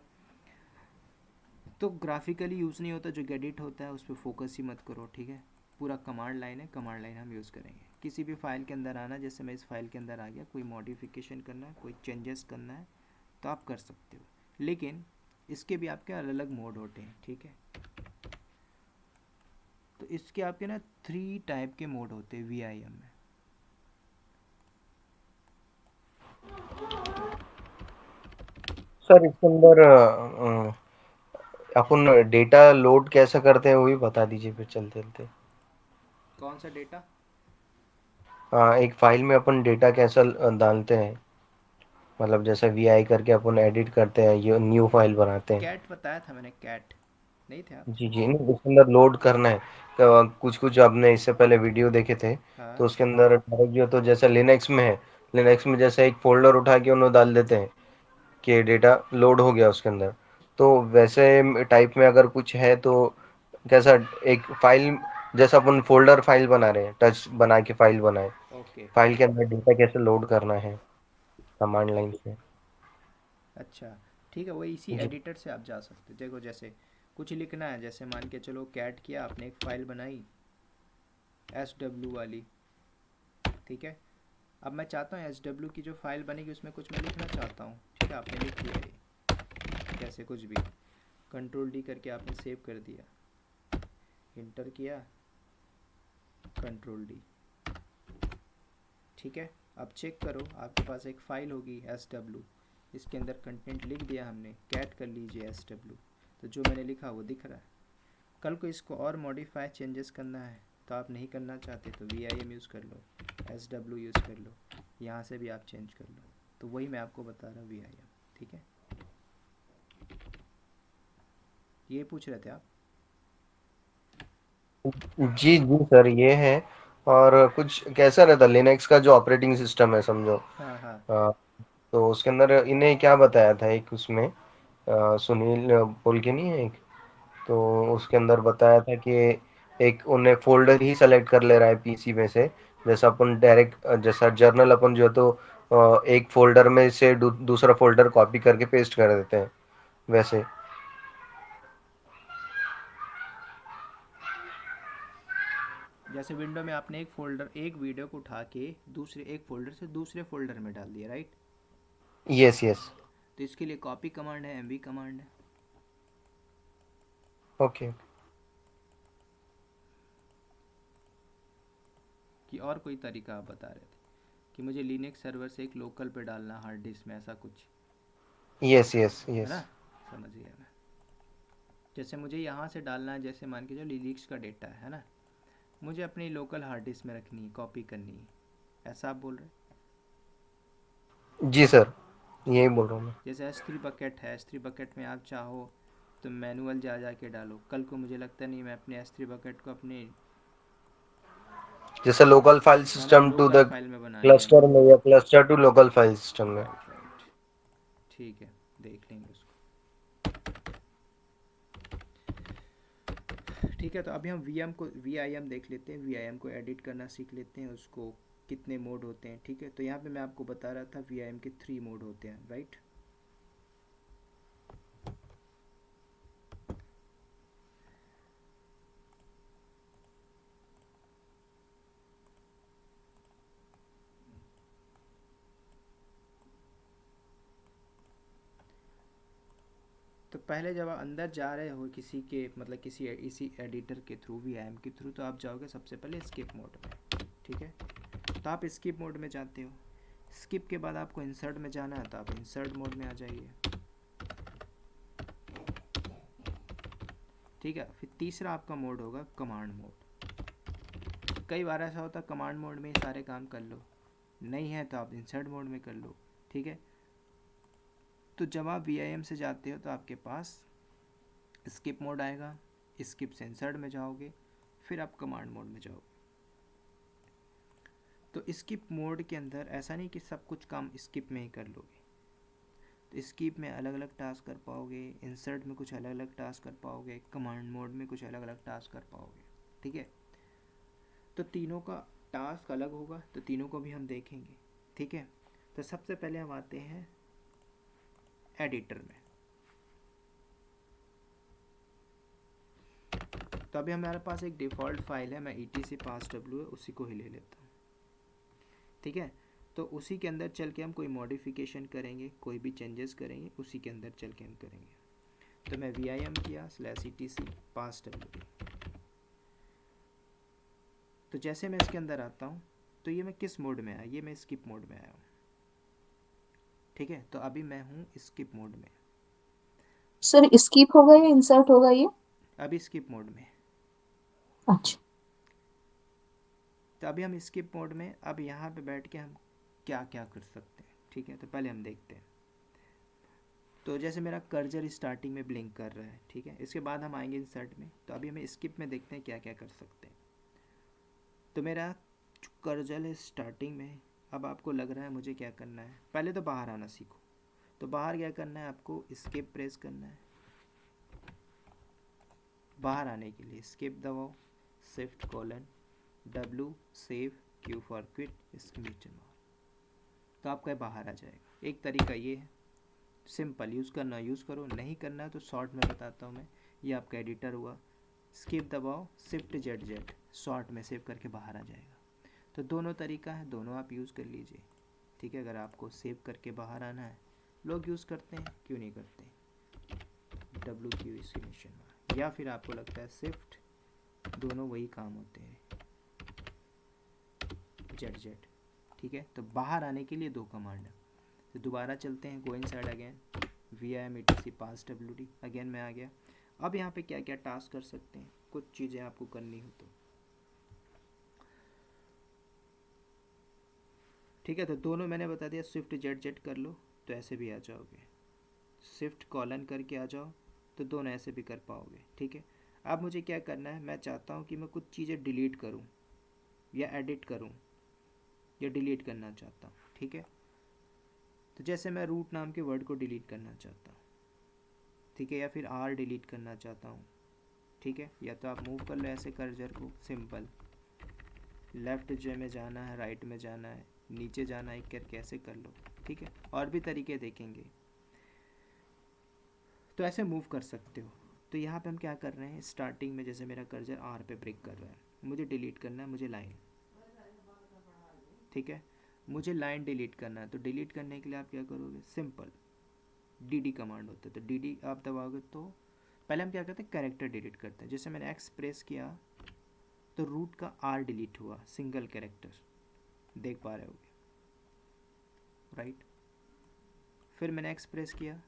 S2: तो ग्राफिकली यूज़ नहीं होता, जो गेडिट होता है उस पर फोकस ही मत करो, ठीक है। पूरा कमांड लाइन है, कमांड लाइन हम यूज़ करेंगे। किसी भी फाइल के अंदर आना, जैसे मैं इस फाइल के अंदर आ गया, कोई मॉडिफिकेशन करना है, कोई चेंजेस करना है, तो आप कर सकते हो। लेकिन इसके भी आपके अलग अलग मोड होते हैं, ठीक है। तो इसके आपके ना 3 टाइप के मोड होते हैं VIM में।
S5: सर इसके अंदर अपन डेटा लोड कैसे करते हैं वो भी बता दीजिए फिर चलते चलते।
S2: कौन सा डेटा?
S5: एक फाइल में अपन डेटा कैसे डालते हैं, मतलब जैसे VI करके अपन एडिट करते हैं, ये न्यू फाइल बनाते हैं।
S2: कैट बताया था मैंने, कैट नहीं थे आप?
S5: जी जी, नहीं उसके अंदर लोड करना है। कुछ कुछ आपने इससे पहले वीडियो देखे थे,
S2: हाँ।
S5: तो उसके अंदर डायरेक्ट जो तो जैसे लिनक्स में है, लिनक्स में जैसे एक फोल्डर उठा के उन्हें डाल देते हैं कि डेटा लोड हो गया उसके अंदर। तो वैसे टाइप में अगर कुछ है तो कैसा, एक फाइल जैसा अपन फोल्डर फाइल बना रहे हैं, टच बना के फाइल बनाए,
S2: ओके।
S5: फाइल के अंदर डेटा कैसे लोड करना है कमांड लाइन से।
S2: अच्छा, ठीक है, वही इसी
S5: जी
S2: एडिटर से आप जा सकते हो। देखो जैसे कुछ लिखना है, जैसे मान के चलो कैट किया आपने, एक फ़ाइल बनाई SW वाली, ठीक है। अब मैं चाहता हूँ SW की जो फाइल बनेगी उसमें कुछ मैं लिखना चाहता हूँ, ठीक है। आपने लिख दिया ये, कैसे कुछ भी, Ctrl D करके आपने सेव कर दिया, इंटर किया, Ctrl D, ठीक है। अब चेक करो, आपके पास एक फ़ाइल होगी SW, इसके अंदर कंटेंट लिख दिया हमने, कैट कर लीजिए SW, तो जो मैंने लिखा वो दिख रहा है। कल को इसको और मॉडिफाई चेंजेस करना है, तो आप नहीं करना चाहते तो VIM यूज़ कर लो, SW यूज़ कर लो, यहाँ से भी आप चेंज कर लो। तो वही मैं आपको बता रहा हूँ VIM, ठीक है। ये पूछ रहे थे आप?
S5: जी जी सर, ये है। और कुछ कैसा रहता लिनक्स का जो ऑपरेटिंग सिस्टम है समझो,
S2: हाँ हाँ।
S5: तो उसके अंदर इन्हें क्या बताया था, एक उसमें सुनील बोल के नहीं है एक, तो उसके अंदर बताया था कि एक उन्हें फोल्डर ही सेलेक्ट कर ले रहा है पीसी में से। जैसा अपन डायरेक्ट जैसा जर्नल अपन जो है तो एक फोल्डर में से दूसरा फोल्डर कॉपी करके पेस्ट कर देते हैं वैसे।
S2: जैसे विंडो में आपने एक फोल्डर, एक वीडियो को उठा के दूसरे एक फोल्डर से दूसरे फोल्डर में डाल दिया, राइट।
S5: Yes yes.
S2: तो इसके लिए कॉपी कमांड है, MV कमांड है।
S5: ओके।
S2: कि और कोई तरीका आप बता रहे थे कि मुझे लिनक्स सर्वर से एक लोकल पे डालना हार्ड डिस्क में, ऐसा कुछ
S5: यस यस
S2: है
S5: यस।
S2: ना? समझ गया मैं। जैसे मुझे यहाँ से डालना है, जैसे मान के जो लिनक्स का डेटा है ना, मुझे अपनी लोकल हार्ड डिस्क में रखनी है, कॉपी करनी है, ऐसा आप बोल रहे हैं?
S5: जी सर, यही बोल रहा हूँ मैं।
S2: जैसे S3 बकेट है, S3 बकेट में आप चाहो तो मैनुअल जा जा के डालो। कल को मुझे लगता नहीं मैं अपने S3 बकेट को अपने,
S5: जैसे लोकल फाइल
S2: है ना,
S5: system to
S2: local
S5: the
S2: file में बनानी है
S5: क्लस्टर
S2: मुझे।
S5: में या cluster to local file system में।
S2: राइट राइट, ठीक है, देख लेंगे उसको। ठीक है, तो अभी हम VIM देख लेते हैं, VIM को एडिट करना सीख लेते हैं, उसको कितने मोड होते हैं, ठीक है। तो यहाँ पे मैं आपको बता रहा था VIM के 3 मोड होते हैं, राइट। तो पहले जब आप अंदर जा रहे हो किसी के मतलब किसी इसी एडिटर के थ्रू वीआईएम के थ्रू, तो आप जाओगे सबसे पहले स्किप मोड में, ठीक है। तो आप स्किप मोड में जाते हो, स्किप के बाद आपको इंसर्ट में जाना है तो आप इंसर्ट मोड में आ जाइए, ठीक है। फिर तीसरा आपका मोड होगा कमांड मोड। कई बार ऐसा होता है कमांड मोड में ही सारे काम कर लो, नहीं है तो आप इंसर्ट मोड में कर लो, ठीक है। तो जब आप वीआईएम से जाते हो तो आपके पास स्किप मोड आएगा, स्किप से इंसर्ट में जाओगे, फिर आप कमांड मोड में जाओगे। तो स्किप मोड के अंदर ऐसा नहीं कि सब कुछ काम स्किप में ही कर लोगे, तो स्किप में अलग अलग टास्क कर पाओगे, इंसर्ट में कुछ अलग अलग टास्क कर पाओगे, कमांड मोड में कुछ अलग अलग टास्क कर पाओगे, ठीक है। तो तीनों का टास्क अलग होगा, तो तीनों को भी हम देखेंगे, ठीक है। तो सबसे पहले हम आते हैं एडिटर में। तो अभी हमारे पास एक डिफ़ॉल्ट फाइल है, मैं etc passw है उसी को ही ले लेता हूँ, ठीक है। तो उसी के अंदर चल के हम कोई मॉडिफिकेशन करेंगे, कोई भी चेंजेस करेंगे, उसी के अंदर चल के हम करेंगे। तो मैं vim किया /etc passw। तो जैसे मैं इसके अंदर आता हूँ तो ये मैं किस मोड में आया, ये मैं स्किप मोड में आया हूँ, ठीक है। तो अभी मैं हूँ स्किप मोड में,
S4: सर स्किप होगा या इंसर्ट होगा ये?
S2: अभी स्किप मोड में।
S4: अच्छा,
S2: तो अभी हम स्किप मोड में, अब यहाँ पे बैठ के हम क्या क्या कर सकते हैं, ठीक है। तो पहले हम देखते हैं। तो जैसे मेरा कर्जर स्टार्टिंग में ब्लिंक कर रहा है, ठीक है। इसके बाद हम आएंगे इंसर्ट में, तो अभी हमें स्किप में देखते हैं क्या क्या कर सकते हैं। तो मेरा कर्जर है स्टार्टिंग में, अब आपको लग रहा है मुझे क्या करना है, पहले तो बाहर आना सीखो। तो बाहर क्या करना है, आपको स्केप प्रेस करना है। बाहर आने के लिए स्केप दबाओ, Shift:W, save, Q for quit, exclamation mark, तो आपका बाहर आ जाएगा। एक तरीका ये है, सिंपल, यूज़ करना यूज़ करो, नहीं करना है तो शॉर्ट में बताता हूँ मैं। ये आपका एडिटर हुआ, स्किप दबाओ, Shift+Z, शॉर्ट में सेव करके बाहर आ जाएगा। तो दोनों तरीका है, दोनों आप यूज़ कर लीजिए, ठीक है। अगर आपको सेव करके बाहर आना है, लोग यूज़ करते हैं, क्यों नहीं करते, WQ एक्सक्लेमेशन मार्क, या फिर आपको लगता है शिफ्ट, दोनों वही काम होते हैं, ZZ, ठीक है। तो बाहर आने के लिए दो कमांड है। तो दोबारा चलते हैं, go inside again, vim etc passwd, again मैं आ गया। अब यहाँ पे क्या क्या टास्क कर सकते हैं, कुछ चीज़ें आपको करनी हो तो, ठीक है। तो दोनों मैंने बता दिया, Shift+Z कर लो तो ऐसे भी आ जाओगे, Shift: करके आ जाओ तो दोनों ऐसे भी कर पाओगे, ठीक है। अब मुझे क्या करना है, मैं चाहता हूँ कि मैं कुछ चीज़ें डिलीट करूँ या एडिट करूँ या डिलीट करना चाहता हूँ, ठीक है। तो जैसे मैं रूट नाम के वर्ड को डिलीट करना चाहता हूँ, ठीक है, या फिर R डिलीट करना चाहता हूँ, ठीक है। या तो आप मूव कर लो ऐसे कर्जर को, सिंपल, लेफ़्ट जे में जाना है, राइट में जाना है, नीचे जाना है, करके ऐसे कर लो, ठीक है। और भी तरीके देखेंगे, तो ऐसे मूव कर सकते हो। तो यहाँ पे हम क्या कर रहे हैं, स्टार्टिंग में जैसे मेरा कर्जर R पे ब्रेक कर रहा है, मुझे डिलीट करना है, मुझे लाइन, ठीक है, मुझे लाइन डिलीट करना है। तो डिलीट करने के लिए आप क्या करोगे, सिंपल DD कमांड होता है, तो DD आप दबाओगे तो पहले हम क्या करते हैं, कैरेक्टर डिलीट करते हैं। जैसे मैंने X प्रेस किया तो रूट का R डिलीट हुआ, सिंगल कैरेक्टर, देख पा रहे होगे, राइट। फिर मैंने X प्रेस किया,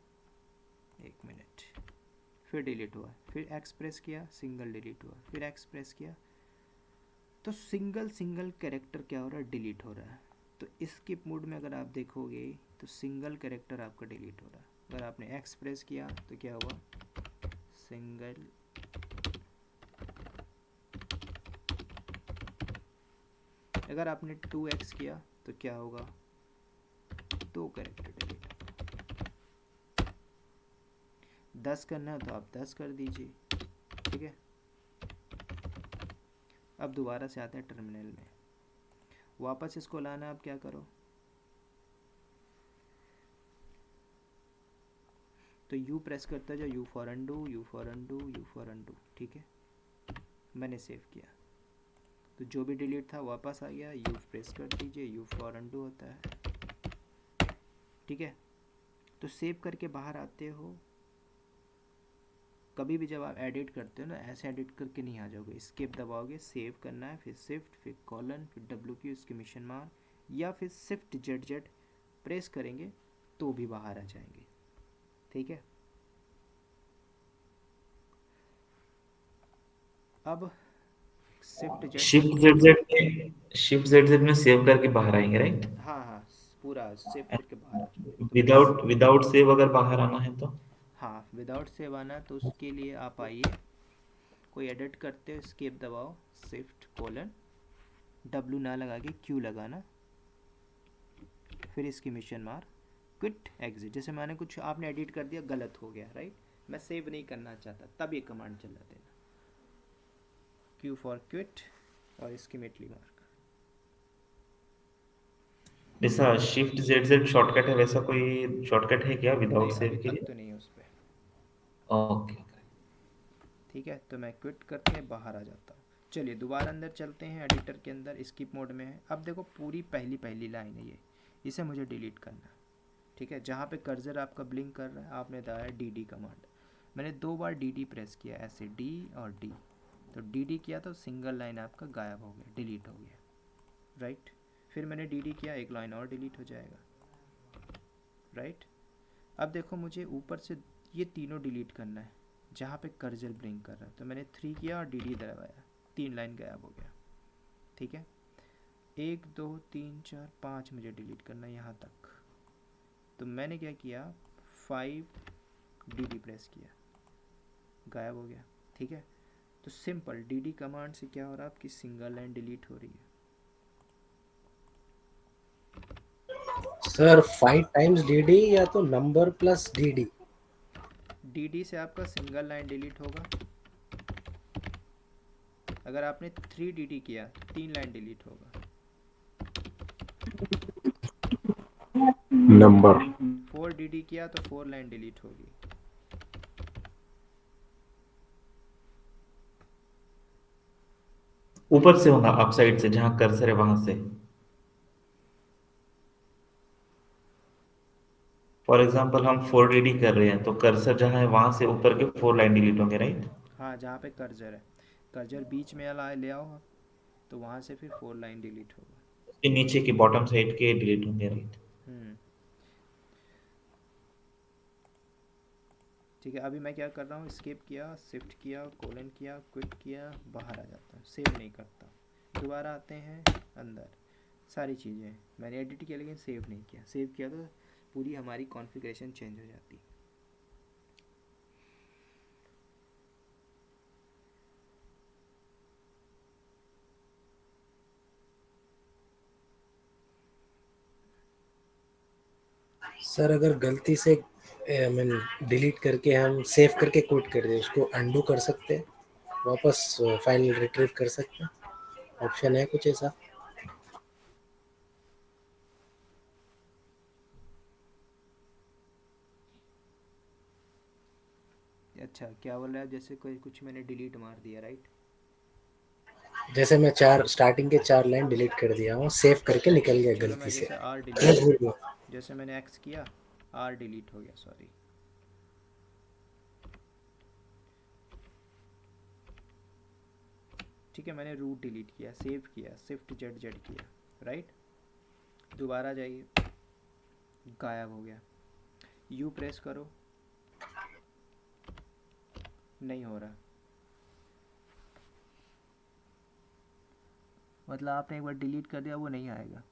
S2: एक मिनट, फिर डिलीट हुआ, फिर X प्रेस किया, सिंगल डिलीट हुआ, फिर X प्रेस किया, तो सिंगल सिंगल कैरेक्टर क्या हो रहा है, डिलीट हो रहा है। तो स्किप मोड में अगर आप देखोगे तो सिंगल कैरेक्टर आपका डिलीट हो रहा है। अगर आपने X प्रेस किया तो क्या हुआ, सिंगल, अगर आपने 2x किया तो क्या होगा, 2 कैरेक्टर डिलीट। 10 करना है तो आप 10 कर दीजिए, ठीक है। अब दोबारा से आते हैं टर्मिनल में, वापस इसको लाना, आप क्या करो, तो U प्रेस करता जाओ, U for undo, U for undo, U for undo, ठीक है। मैंने सेव किया तो जो भी डिलीट था वापस आ गया, U प्रेस कर दीजिए, U फॉर अनडू होता है, ठीक है। तो सेव करके बाहर आते हो कभी भी जब आप एडिट करते हो ना, ऐसे एडिट करके नहीं आ जाओगे, स्केप दबाओगे, सेव करना है, फिर शिफ्ट, फिर कॉलन, फिर WQ, एक्सक्लेमेशन मार्क, या फिर शिफ्ट जेड प्रेस करेंगे तो भी बाहर आ जाएंगे। ठीक है, अब शिफ्ट जेड,
S1: शिफ्ट जेड में सेव करके बाहर आएंगे, राइट?
S2: हाँ हाँ, पूरा सेव करके बाहर आ जाओगे तो
S1: विदाउट विदाउट सेव अगर बाहर आना है तो?
S2: हाँ, विदाउट सेव आना है तो उसके लिए आप आइए, कोई एडिट करते हो, स्केप दबाओ, शिफ्ट कॉलन, W ना लगा के Q लगाना, फिर इसकी मिशन मार, क्विट एग्जिट। जैसे मैंने कुछ आपने एडिट कर दिया, गलत हो गया, राइट, मैं सेव नहीं करना चाहता, तब ये कमांड चला देना, Q फॉर क्विट और इसकी मिटली मार्क।
S1: जैसा शिफ्ट जेड शॉर्टकट है, वैसा कोई शॉर्टकट है क्या विदाउट
S2: नहीं, अभी
S1: सेव के
S2: तक
S1: लिए?
S2: तो नहीं है उस पर।
S1: ओके।
S2: ठीक है, तो मैं क्विट करके बाहर आ जाता हूँ। चलिए दोबारा अंदर चलते हैं, एडिटर के अंदर स्किप मोड में है। अब देखो पूरी पहली लाइन है ये, इसे मुझे डिलीट करना है। ठीक है, जहाँ पे कर्सर आपका ब्लिंक कर रहा है, आपने दबाया DD कमांड, मैंने 2 बार DD प्रेस किया, ऐसे D और D, तो DD किया तो सिंगल लाइन आपका गायब हो गया, डिलीट हो गया, राइट। फिर मैंने DD किया, एक लाइन और डिलीट हो जाएगा, राइट। अब देखो मुझे ऊपर से ये तीनों डिलीट करना है जहाँ पे कर्सर ब्लिंक कर रहा है, तो मैंने 3 किया और DD दबाया, 3 लाइन गायब हो गया। ठीक है, 1 2 3 4 5 मुझे डिलीट करना है यहाँ तक, तो मैंने क्या किया, 5 DD प्रेस किया, गायब हो गया। ठीक है, तो सिंपल DD कमांड से क्या हो रहा है, आपकी सिंगल लाइन डिलीट हो रही है।
S3: सर 5 टाइम्स DD या तो नंबर प्लस DD?
S2: DD से आपका सिंगल लाइन डिलीट होगा, अगर आपने 3 DD किया 3 लाइन डिलीट होगा,
S3: नंबर
S2: 4 DD किया तो 4 लाइन डिलीट होगी।
S1: ऊपर से होगा, अप साइड से, जहाँ कर्सर है वहां से। फॉर एग्जाम्पल हम 4DD कर रहे हैं, तो कर्सर जहाँ है वहां से ऊपर के 4 लाइन डिलीट होंगे, राइट?
S2: हाँ, जहाँ पे कर्सर है, कर्सर बीच में ले आओ आप, तो वहाँ से फिर 4 लाइन डिलीट होगा।
S1: उसके नीचे की बॉटम साइड के डिलीट होंगे, राइट?
S2: हम्म, ठीक है, अभी मैं क्या कर रहा हूँ, स्किप किया, शिफ्ट किया, कॉलन किया, क्विट किया, बाहर आ जाता हूँ, सेव नहीं करता, दोबारा आते हैं अंदर, सारी चीज़ें मैंने एडिट किया लेकिन सेव नहीं किया, सेव किया तो पूरी हमारी कॉन्फ़िगरेशन चेंज हो जाती।
S3: सर अगर गलती से मीन डिलीट करके हम सेव करके क्विट कर दे, उसको अंडू कर सकते हैं, वापस फाइल रिट्रीव कर सकते हैं, ऑप्शन है कुछ ऐसा?
S2: अच्छा, क्या बोल रहा है, जैसे कोई कुछ मैंने डिलीट मार दिया, राइट?
S3: जैसे मैं 4 स्टार्टिंग के 4 लाइन डिलीट कर दिया हूँ, सेव करके निकल गया
S2: चलो मैं
S3: गलती से।
S2: जैसे R डिलीट, जैसे मैंने X किया, R डिलीट हो गया, सॉरी। ठीक है, मैंने रूट डिलीट किया, सेव किया, शिफ्ट जेड किया, राइट। दोबारा जाइए, गायब हो गया, U प्रेस करो, नहीं हो रहा, मतलब आपने एक बार डिलीट कर दिया वो नहीं आएगा,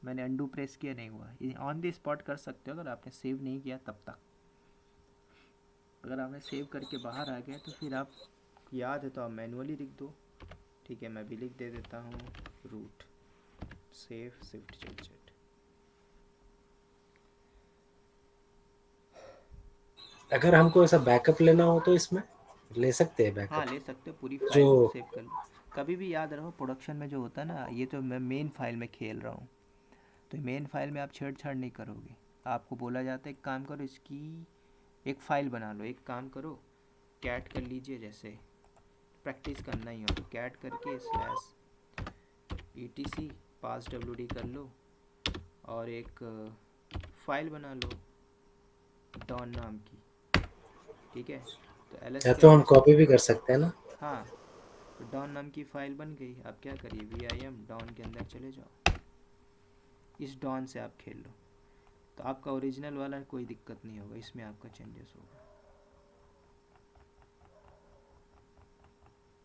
S2: मैंने अंडू प्रेस किया, नहीं हुआ। ये ऑन द स्पॉट कर सकते हो अगर आपने सेव नहीं किया तब तक। अगर आपने सेव करके बाहर आ गया तो फिर आप याद है तो आप मैनुअली लिख दो। ठीक है, मैं भी लिख दे देता हूँ, रूट सेव शिफ्ट जेड।
S3: अगर हमको ऐसा बैकअप लेना हो तो इसमें ले सकते हैं
S2: हाँ,
S3: बैकअप?
S2: ले सकते हो, पूरी
S3: जो
S2: फाइल को सेव कर लो। कभी भी याद रहो, प्रोडक्शन में जो होता है ना, ये तो मैं मेन फाइल में खेल रहा हूँ, तो मेन फाइल में आप छेड़छाड़ नहीं करोगे। आपको बोला जाता है एक काम करो, इसकी एक फ़ाइल बना लो, एक काम करो, कैट कर लीजिए, जैसे प्रैक्टिस करना ही हो तो कैट करके /etc पास WD कर लो और एक फ़ाइल बना लो डॉन नाम की। ठीक है, तो तो एल
S3: या
S2: के
S3: तो हम
S2: अंदर से
S3: कॉपी भी कर सकते हैं ना।
S2: हाँ, तो डॉन नाम की फ़ाइल बन गई। आप क्या करिए, VIM डॉन के अंदर चले जाओ, इस डॉन से आप खेल लो, तो आपका ओरिजिनल वाला कोई दिक्कत नहीं होगा, इसमें आपका चेंजेस होगा,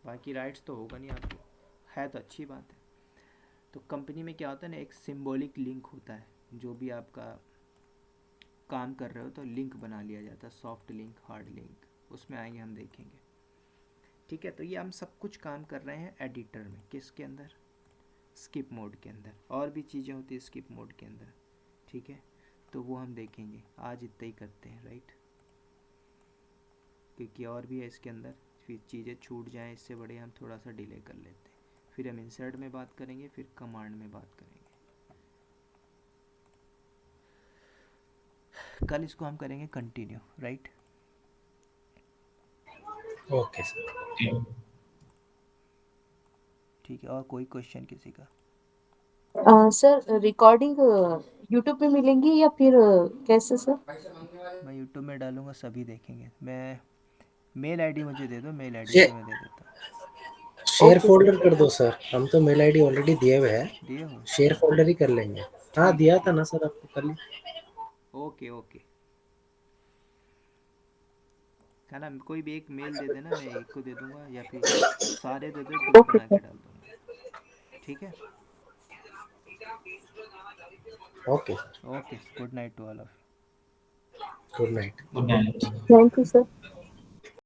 S2: बाकी राइट्स तो होगा नहीं आपको, है तो अच्छी बात है। तो कंपनी में क्या होता है ना, एक सिंबॉलिक लिंक होता है, जो भी आपका काम कर रहे हो तो लिंक बना लिया जाता है, सॉफ्ट लिंक, हार्ड लिंक, उसमें आएंगे हम देखेंगे। ठीक है, तो ये हम सब कुछ काम कर रहे हैं एडिटर में, किसके अंदर, स्किप मोड के अंदर। और भी चीज़ें होती है स्किप मोड के अंदर, ठीक है, तो वो हम देखेंगे, आज इतना ही करते हैं, राइट, क्योंकि और भी है इसके अंदर, फिर चीज़ें छूट जाएं, इससे बड़े हम थोड़ा सा डिले कर लेते हैं, फिर हम इंसर्ट में बात करेंगे, फिर कमांड में बात करेंगे। कल इसको हम करेंगे कंटिन्यू, राइट।
S3: Okay sir.
S2: ठीक है, और कोई क्वेश्चन किसी का?
S4: सर रिकॉर्डिंग यूट्यूब पे मिलेंगी या फिर कैसे सर?
S2: मैं यूट्यूब में डालूंगा, सभी देखेंगे। मैं मेल आईडी मुझे दे दो, मेल आईडी
S3: शे,
S2: से मैं दे देता
S3: शेयर
S4: ओके
S3: फोल्डर
S4: सर।
S3: कर दो सर, हम तो मेल आईडी ऑलरेडी दिए हुए हैं,
S2: हूँ, दिए हो?
S3: शेयर फोल्डर ही कर लेंगे। हाँ
S2: ठीक है,
S3: दिया था
S2: ठीक,
S3: ना सर आपको कल ही।
S2: ओके ओके, है ना, कोई भी एक मेल दे देना, मैं एक को दे दूंगा, या फिर सारे दे दो, ग्रुप
S4: ओके
S2: बना के
S4: सर।
S2: डाल दूंगा, ठीक है।
S3: Okay sir,
S2: okay, good night to all of.
S3: Good night.
S1: Good night.
S4: Thank you sir.